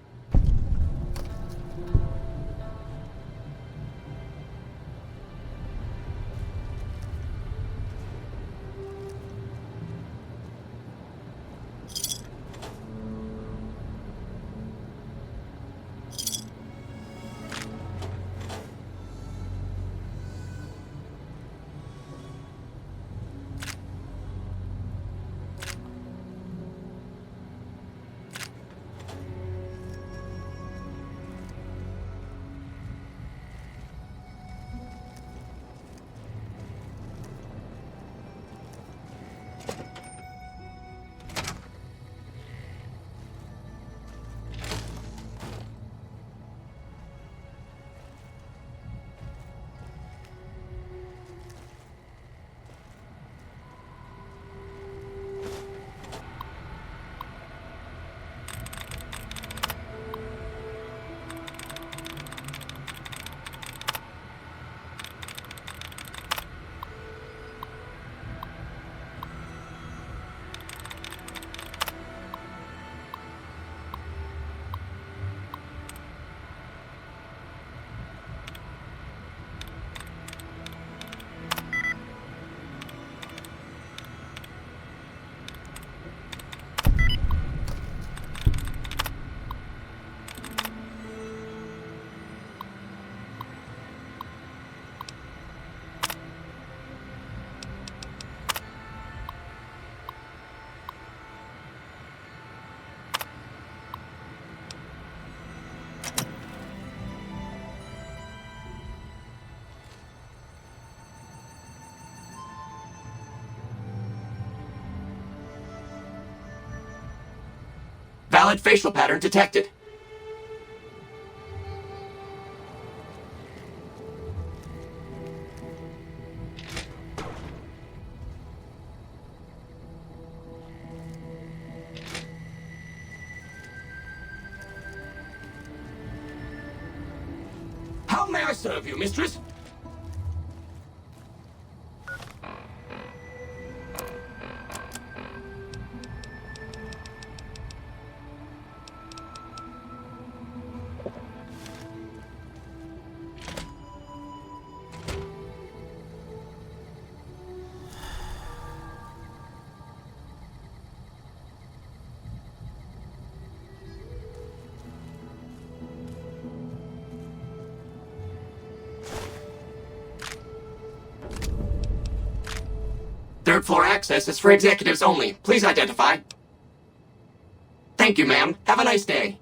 Invalid facial pattern detected. How may I serve you, mistress? Third floor access is for executives only. Please identify. Thank you, ma'am. Have a nice day.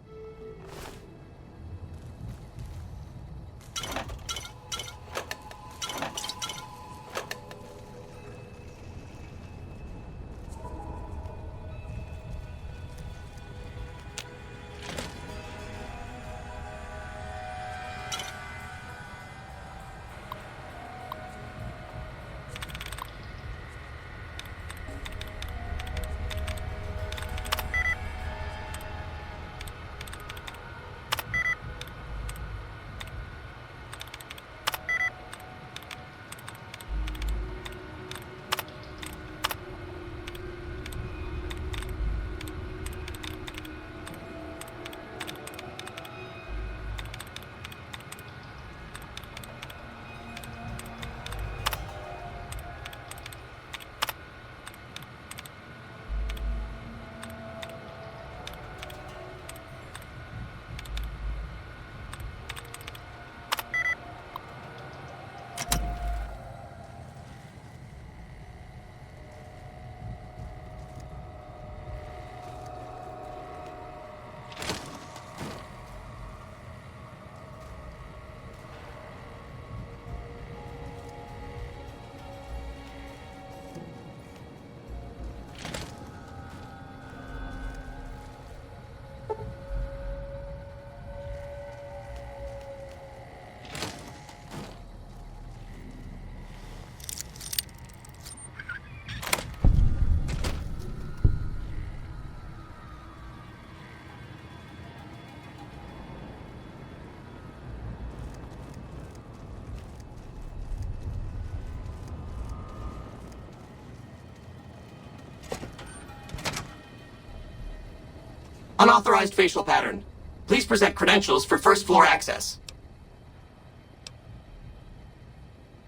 Unauthorized facial pattern. Please present credentials for first floor access.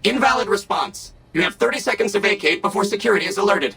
Invalid response. You have 30 seconds to vacate before security is alerted.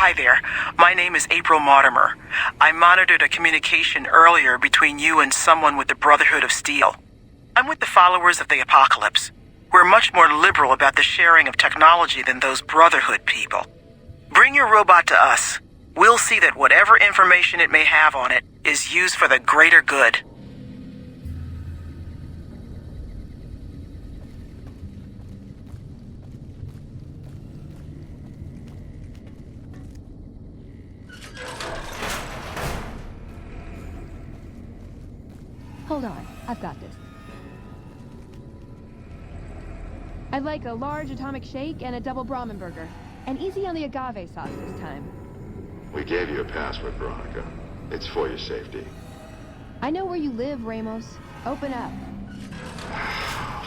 Hi there. My name is April Mortimer. I monitored a communication earlier between you and someone with the Brotherhood of Steel. I'm with the followers of the Apocalypse. We're much more liberal about the sharing of technology than those Brotherhood people. Bring your robot to us. We'll see that whatever information it may have on it is used for the greater good. Hold on, I've got this. I'd like a large atomic shake and a double Brahmin burger. And easy on the agave sauce this time. We gave you a password, Veronica. It's for your safety. I know where you live, Ramos. Open up.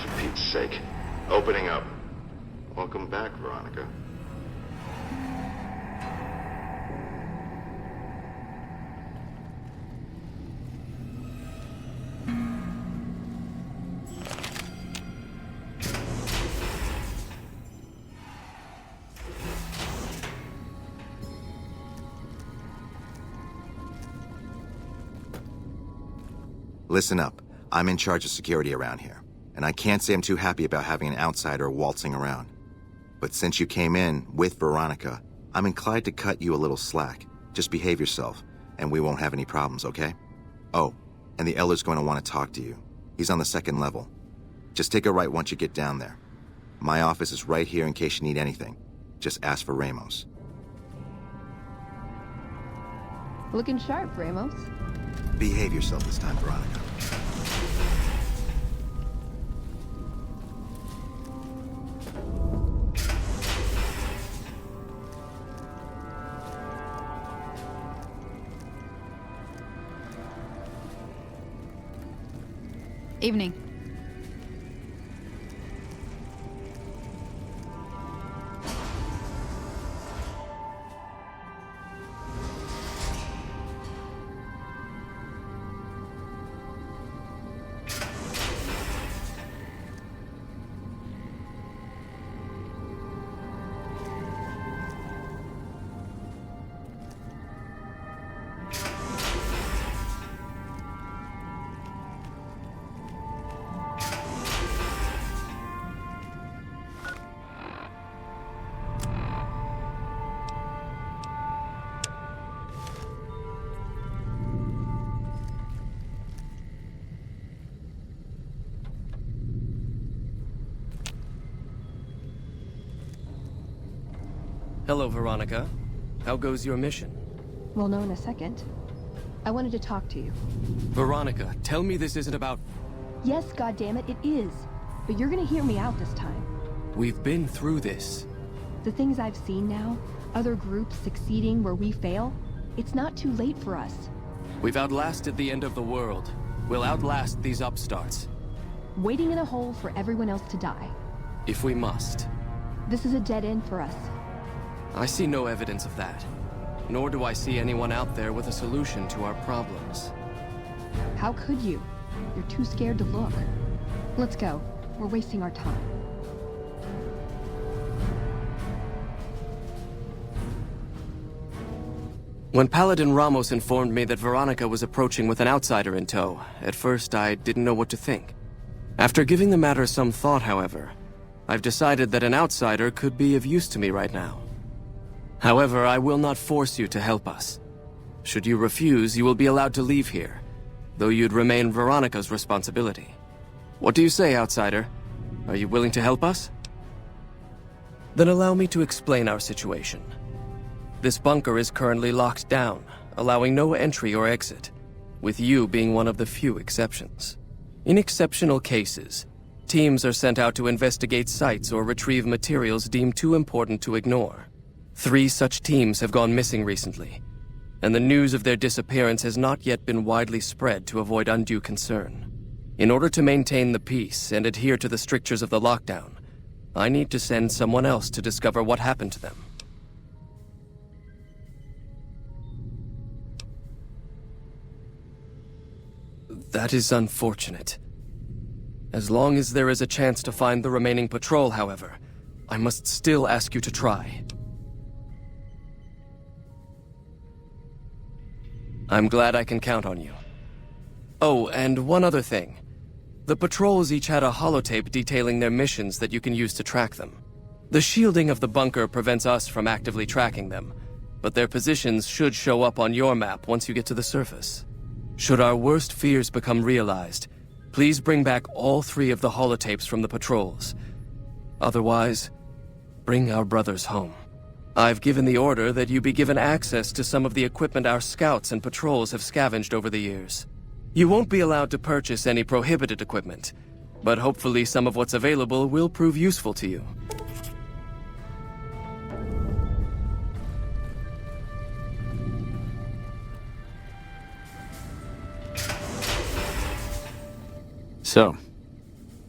For Pete's sake. Opening up. Welcome back, Veronica. Listen up. I'm in charge of security around here, and I can't say I'm too happy about having an outsider waltzing around. But since you came in with Veronica, I'm inclined to cut you a little slack. Just behave yourself, and we won't have any problems, okay? Oh, and the Elder's going to want to talk to you. He's on the 2nd level. Just take a right once you get down there. My office is right here in case you need anything. Just ask for Ramos. Looking sharp, Ramos. Behave yourself this time, Veronica. Evening. Hello, Veronica. How goes your mission? We'll know in a second. I wanted to talk to you. Veronica, tell me this isn't about... Yes, goddammit, it is. But you're gonna hear me out this time. We've been through this. The things I've seen now, other groups succeeding where we fail, it's not too late for us. We've outlasted the end of the world. We'll outlast these upstarts. Waiting in a hole for everyone else to die. If we must. This is a dead end for us. I see no evidence of that. Nor do I see anyone out there with a solution to our problems. How could you? You're too scared to look. Let's go. We're wasting our time. When Paladin Ramos informed me that Veronica was approaching with an outsider in tow, at first I didn't know what to think. After giving the matter some thought, however, I've decided that an outsider could be of use to me right now. However, I will not force you to help us. Should you refuse, you will be allowed to leave here, though you'd remain Veronica's responsibility. What do you say, outsider? Are you willing to help us? Then allow me to explain our situation. This bunker is currently locked down, allowing no entry or exit, with you being one of the few exceptions. In exceptional cases, teams are sent out to investigate sites or retrieve materials deemed too important to ignore. 3 such teams have gone missing recently, and the news of their disappearance has not yet been widely spread to avoid undue concern. In order to maintain the peace and adhere to the strictures of the lockdown, I need to send someone else to discover what happened to them. That is unfortunate. As long as there is a chance to find the remaining patrol, however, I must still ask you to try. I'm glad I can count on you. Oh, and one other thing. The patrols each had a holotape detailing their missions that you can use to track them. The shielding of the bunker prevents us from actively tracking them, but their positions should show up on your map once you get to the surface. Should our worst fears become realized, please bring back all 3 of the holotapes from the patrols. Otherwise, bring our brothers home. I've given the order that you be given access to some of the equipment our scouts and patrols have scavenged over the years. You won't be allowed to purchase any prohibited equipment, but hopefully some of what's available will prove useful to you. So,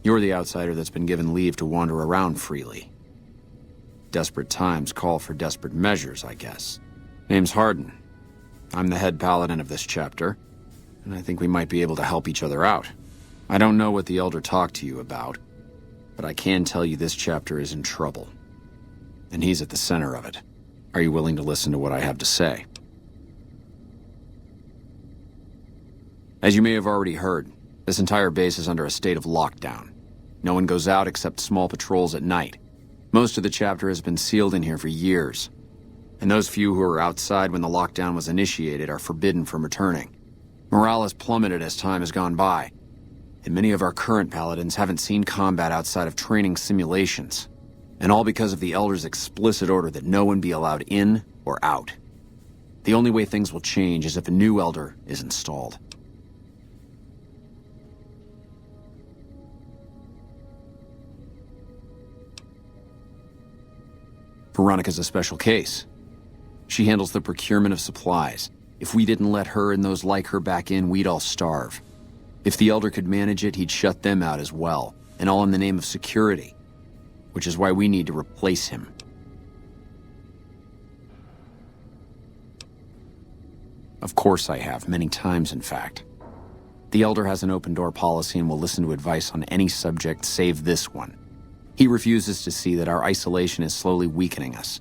you're the outsider that's been given leave to wander around freely. Desperate times call for desperate measures, I guess. Name's Hardin. I'm the head paladin of this chapter, and I think we might be able to help each other out. I don't know what the Elder talked to you about, but I can tell you this chapter is in trouble. And he's at the center of it. Are you willing to listen to what I have to say? As you may have already heard, this entire base is under a state of lockdown. No one goes out except small patrols at night. Most of the chapter has been sealed in here for years, and those few who were outside when the lockdown was initiated are forbidden from returning. Morale has plummeted as time has gone by, and many of our current paladins haven't seen combat outside of training simulations, and all because of the Elder's explicit order that no one be allowed in or out. The only way things will change is if a new Elder is installed. Veronica's a special case. She handles the procurement of supplies. If we didn't let her and those like her back in, we'd all starve. If the Elder could manage it, he'd shut them out as well, and all in the name of security, which is why we need to replace him. Of course I have, many times in fact. The Elder has an open-door policy and will listen to advice on any subject save this one. He refuses to see that our isolation is slowly weakening us.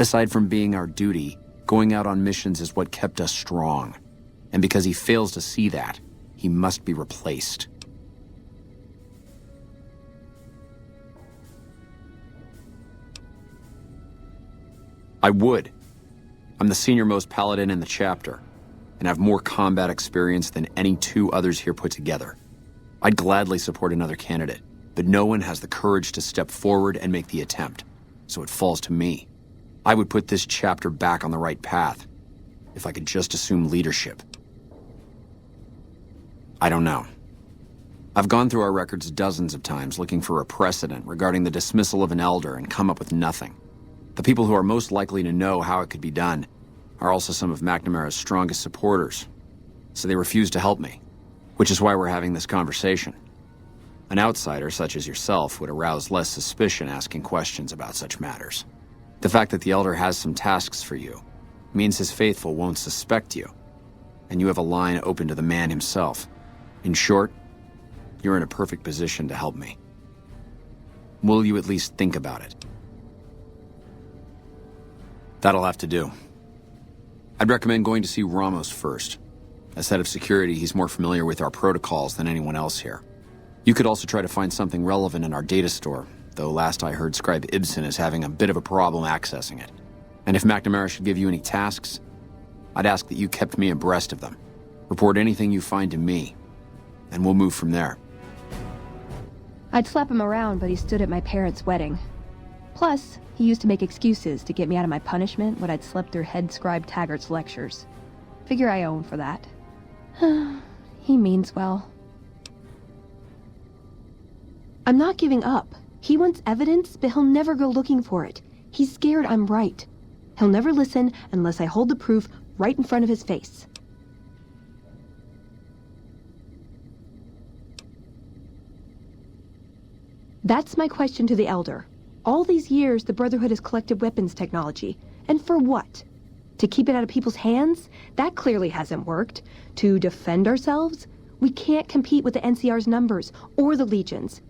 Aside from being our duty, going out on missions is what kept us strong. And because he fails to see that, he must be replaced. I would. I'm the senior-most paladin in the chapter, and have more combat experience than any 2 others here put together. I'd gladly support another candidate, but no one has the courage to step forward and make the attempt, so it falls to me. I would put this chapter back on the right path, if I could just assume leadership. I don't know. I've gone through our records dozens of times looking for a precedent regarding the dismissal of an Elder and come up with nothing. The people who are most likely to know how it could be done are also some of McNamara's strongest supporters, so they refuse to help me, which is why we're having this conversation. An outsider such as yourself would arouse less suspicion asking questions about such matters. The fact that the Elder has some tasks for you means his faithful won't suspect you, and you have a line open to the man himself. In short, you're in a perfect position to help me. Will you at least think about it? That'll have to do. I'd recommend going to see Ramos first. As head of security, he's more familiar with our protocols than anyone else here. You could also try to find something relevant in our data store, though last I heard Scribe Ibsen is having a bit of a problem accessing it. And if McNamara should give you any tasks, I'd ask that you kept me abreast of them. Report anything you find to me, and we'll move from there. I'd slap him around, but he stood at my parents' wedding. Plus, he used to make excuses to get me out of my punishment when I'd slept through head scribe Taggart's lectures. Figure I owe him for that. He means well. I'm not giving up. He wants evidence, but he'll never go looking for it. He's scared I'm right. He'll never listen unless I hold the proof right in front of his face. That's my question to the Elder. All these years, the Brotherhood has collected weapons technology. And for what? To keep it out of people's hands? That clearly hasn't worked. To defend ourselves? We can't compete with the NCR's numbers, or the Legion's.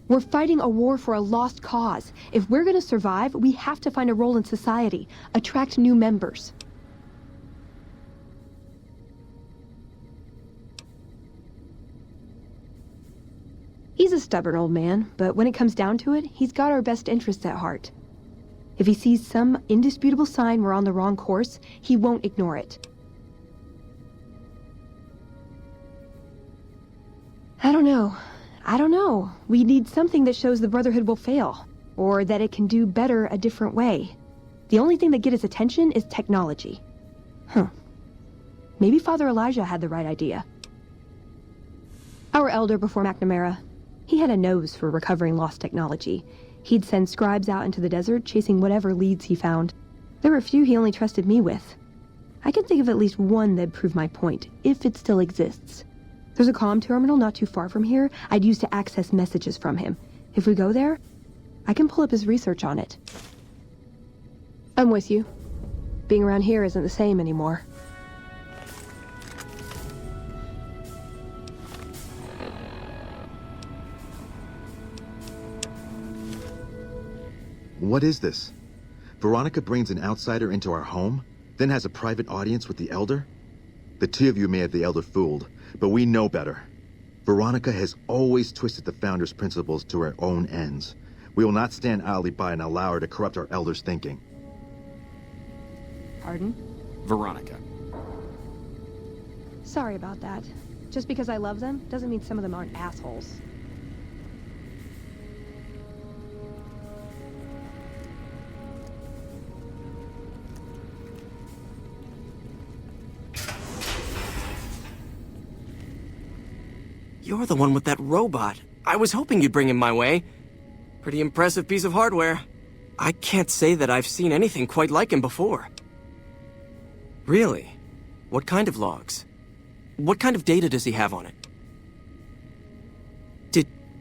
We're fighting a war for a lost cause. If we're gonna survive, we have to find a role in society, attract new members. He's a stubborn old man, but when it comes down to it, he's got our best interests at heart. If he sees some indisputable sign we're on the wrong course, he won't ignore it. I don't know. We need something that shows the Brotherhood will fail, or that it can do better a different way. The only thing that gets his attention is technology. Maybe Father Elijah had the right idea. Our elder before McNamara, he had a nose for recovering lost technology. He'd send scribes out into the desert, chasing whatever leads he found. There were a few he only trusted me with. I can think of at least one that'd prove my point, if it still exists. There's a comm terminal not too far from here I'd use to access messages from him. If we go there, I can pull up his research on it. I'm with you. Being around here isn't the same anymore. What is this? Veronica brings an outsider into our home, then has a private audience with the Elder? The two of you may have the Elder fooled, but we know better. Veronica has always twisted the Founder's principles to her own ends. We will not stand idly by and allow her to corrupt our Elder's thinking. Pardon? Veronica. Sorry about that. Just because I love them doesn't mean some of them aren't assholes. You're the one with that robot. I was hoping you'd bring him my way. Pretty impressive piece of hardware. I can't say that I've seen anything quite like him before. Really? What kind of logs? What kind of data does he have on it?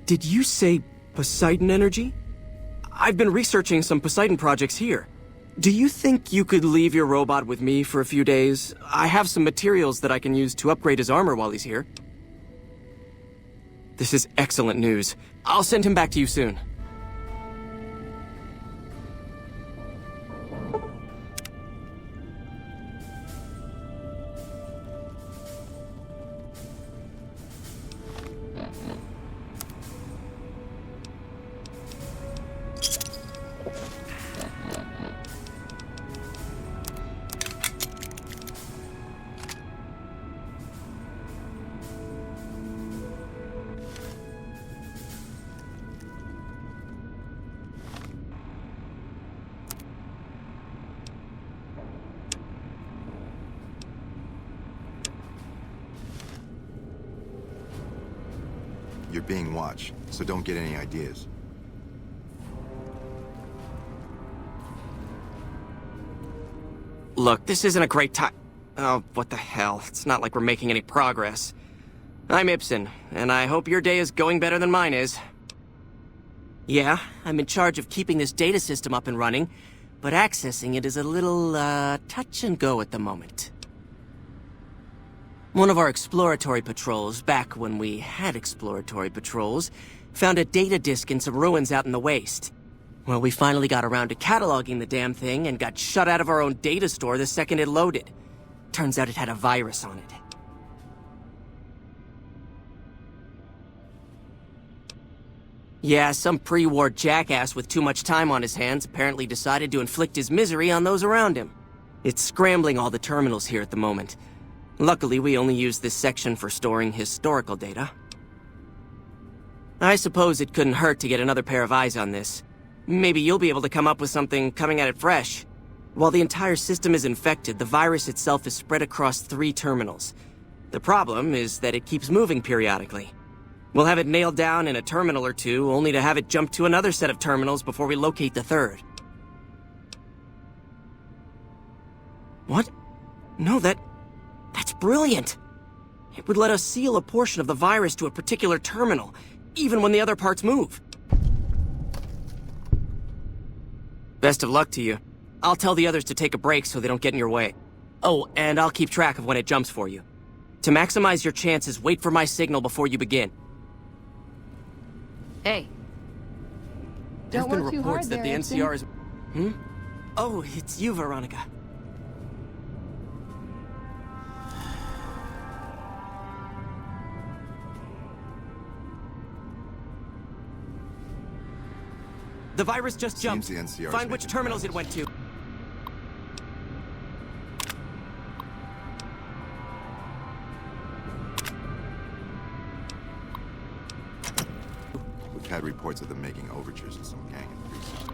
Did you say Poseidon energy? I've been researching some Poseidon projects here. Do you think you could leave your robot with me for a few days? I have some materials that I can use to upgrade his armor while he's here. This is excellent news. I'll send him back to you soon. You're being watched, so don't get any ideas. Look, this isn't a great time. Oh, what the hell. It's not like we're making any progress. I'm Ibsen, and I hope your day is going better than mine is. Yeah, I'm in charge of keeping this data system up and running, but accessing it is a little, touch and go at the moment. One of our exploratory patrols, back when we had exploratory patrols, found a data disk in some ruins out in the waste. Well, we finally got around to cataloging the damn thing and got shut out of our own data store the second it loaded. Turns out it had a virus on it. Yeah, some pre-war jackass with too much time on his hands apparently decided to inflict his misery on those around him. It's scrambling all the terminals here at the moment. Luckily, we only use this section for storing historical data. I suppose it couldn't hurt to get another pair of eyes on this. Maybe you'll be able to come up with something coming at it fresh. While the entire system is infected, the virus itself is spread across 3 terminals. The problem is that it keeps moving periodically. We'll have it nailed down in a terminal or two, only to have it jump to another set of terminals before we locate the 3rd. What? No, that's brilliant. It would let us seal a portion of the virus to a particular terminal, even when the other parts move. Best of luck to you. I'll tell the others to take a break so they don't get in your way. Oh, and I'll keep track of when it jumps for you. To maximize your chances, wait for my signal before you begin. Hey. There've been reports that the Ibsen. NCR is... Oh, it's you, Veronica. The virus just jumped. Seems the NCR is Find which making terminals it went to. We've had reports of them making overtures to some gang in Freestone.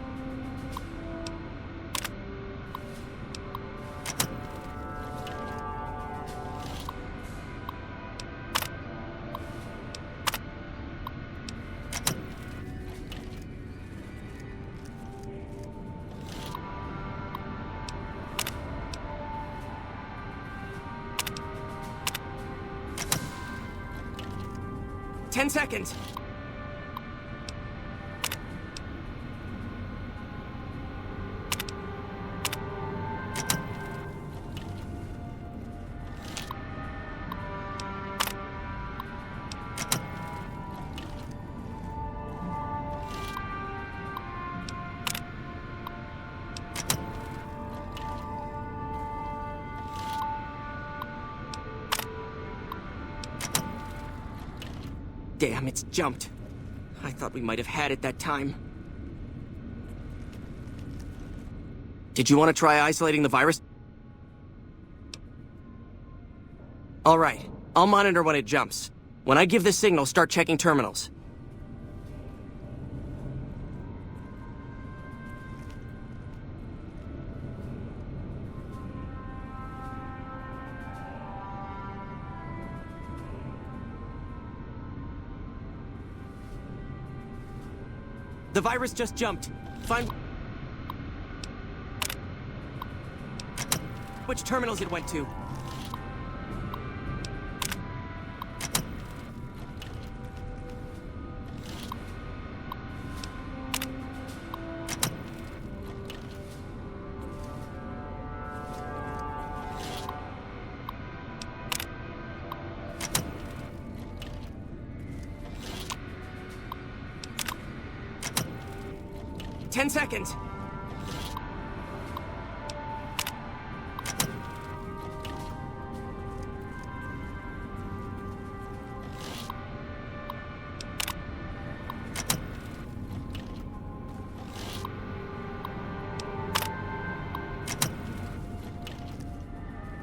10 seconds. Damn, it's jumped. I thought we might have had it that time. Did you want to try isolating the virus? Alright, I'll monitor when it jumps. When I give the signal, start checking terminals. The virus just jumped. Find which terminals it went to. Ten seconds.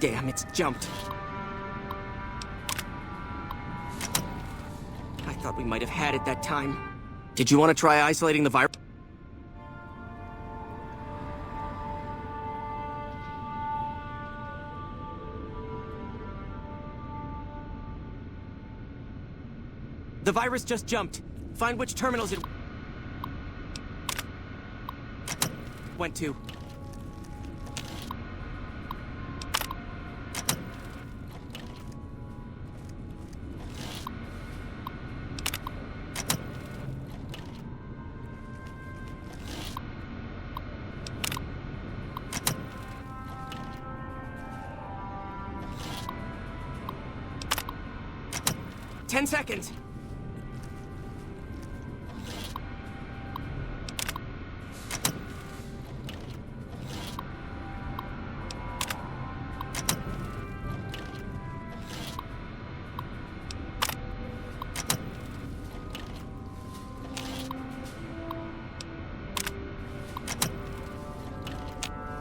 Damn, it's jumped. I thought we might have had it that time. Did you want to try isolating the virus? The virus just jumped. Find which terminals it went to. Ten seconds.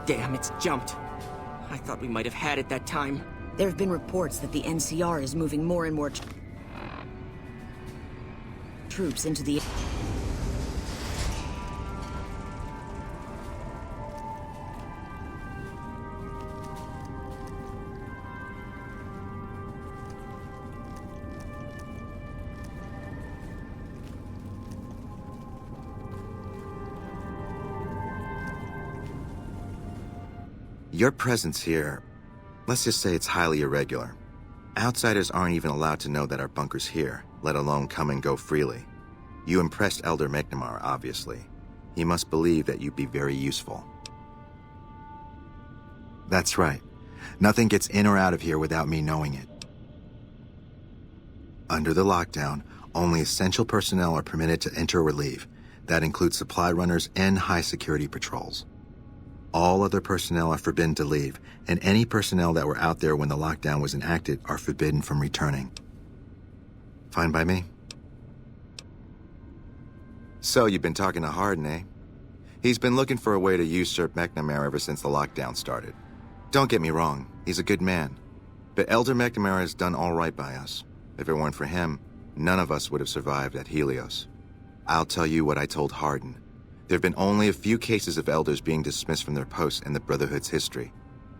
Damn, it's jumped. I thought we might have had it that time. There have been reports that the NCR is moving more and more troops into the... Your presence here, let's just say it's highly irregular. Outsiders aren't even allowed to know that our bunker's here, let alone come and go freely. You impressed Elder McNamara, obviously. He must believe that you'd be very useful. That's right. Nothing gets in or out of here without me knowing it. Under the lockdown, only essential personnel are permitted to enter or leave. That includes supply runners and high-security patrols. All other personnel are forbidden to leave, and any personnel that were out there when the lockdown was enacted are forbidden from returning. Fine by me? So, you've been talking to Harden, eh? He's been looking for a way to usurp McNamara ever since the lockdown started. Don't get me wrong, he's a good man. But Elder McNamara has done all right by us. If it weren't for him, none of us would have survived at Helios. I'll tell you what I told Hardin. There have been only a few cases of elders being dismissed from their posts in the Brotherhood's history.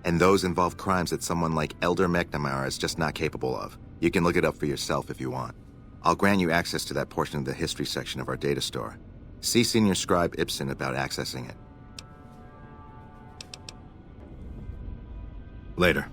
And those involve crimes that someone like Elder McNamara is just not capable of. You can look it up for yourself if you want. I'll grant you access to that portion of the history section of our data store. See Senior Scribe Ibsen about accessing it. Later.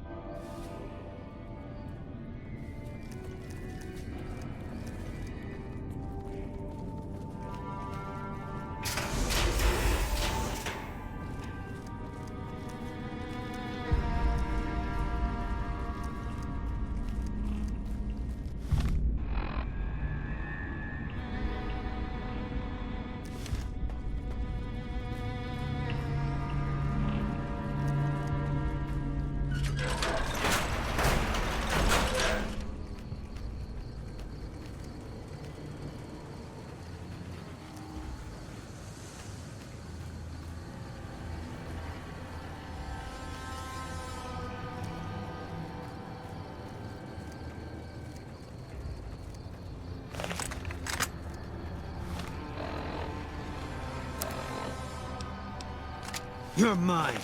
You're mine.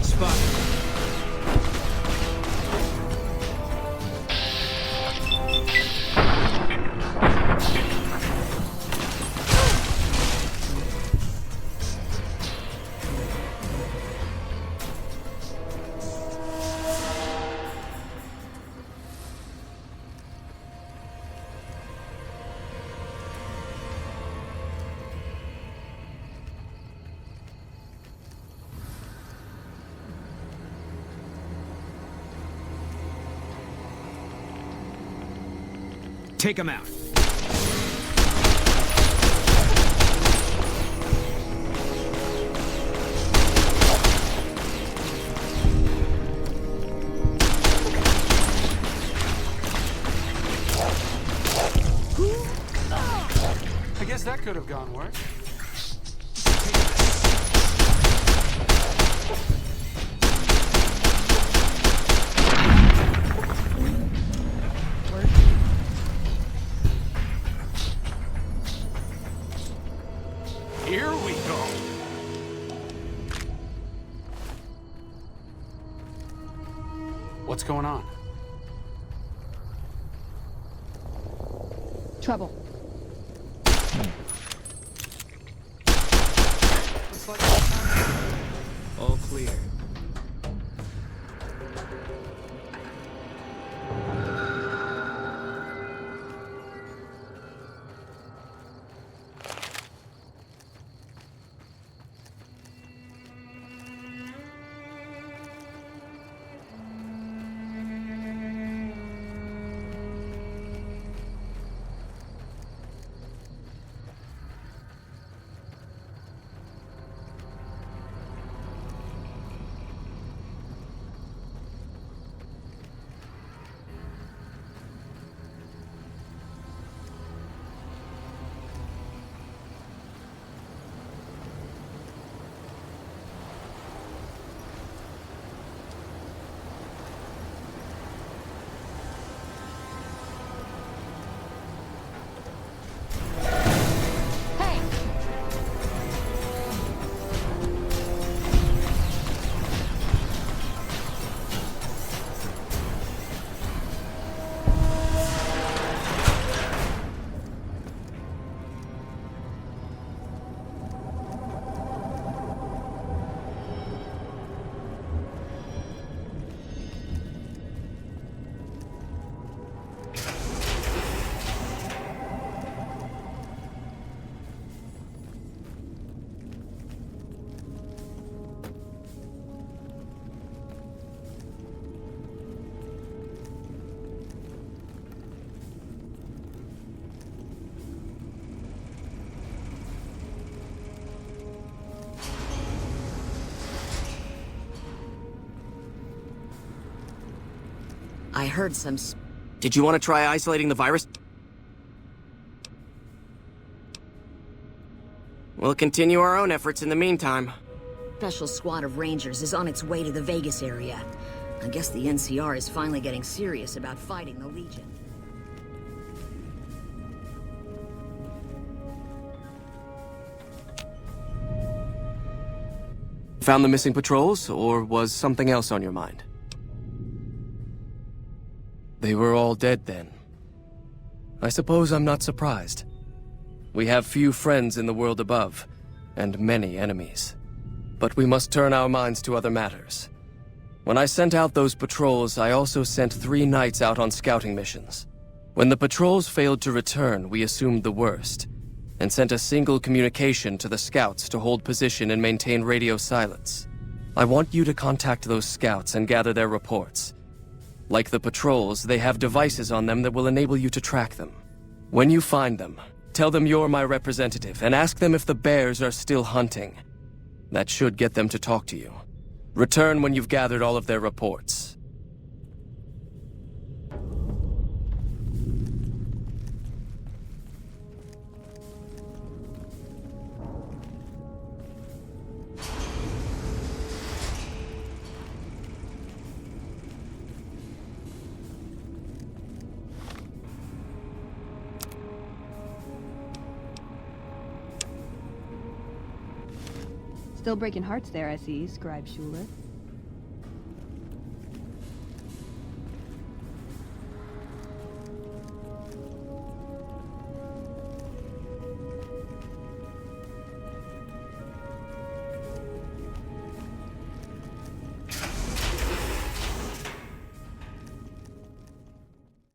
Spot. Take him out. I guess that could have gone worse. Here we go. What's going on? Trouble. All clear. I heard some... Did you want to try isolating the virus? We'll continue our own efforts in the meantime. Special squad of Rangers is on its way to the Vegas area. I guess the NCR is finally getting serious about fighting the Legion. Found the missing patrols, or was something else on your mind? They were all dead then. I suppose I'm not surprised. We have few friends in the world above, and many enemies. But we must turn our minds to other matters. When I sent out those patrols, I also sent 3 knights out on scouting missions. When the patrols failed to return, we assumed the worst, and sent a single communication to the scouts to hold position and maintain radio silence. I want you to contact those scouts and gather their reports. Like the patrols, they have devices on them that will enable you to track them. When you find them, tell them you're my representative and ask them if the bears are still hunting. That should get them to talk to you. Return when you've gathered all of their reports. Still breaking hearts there, I see, Scribe Schuler.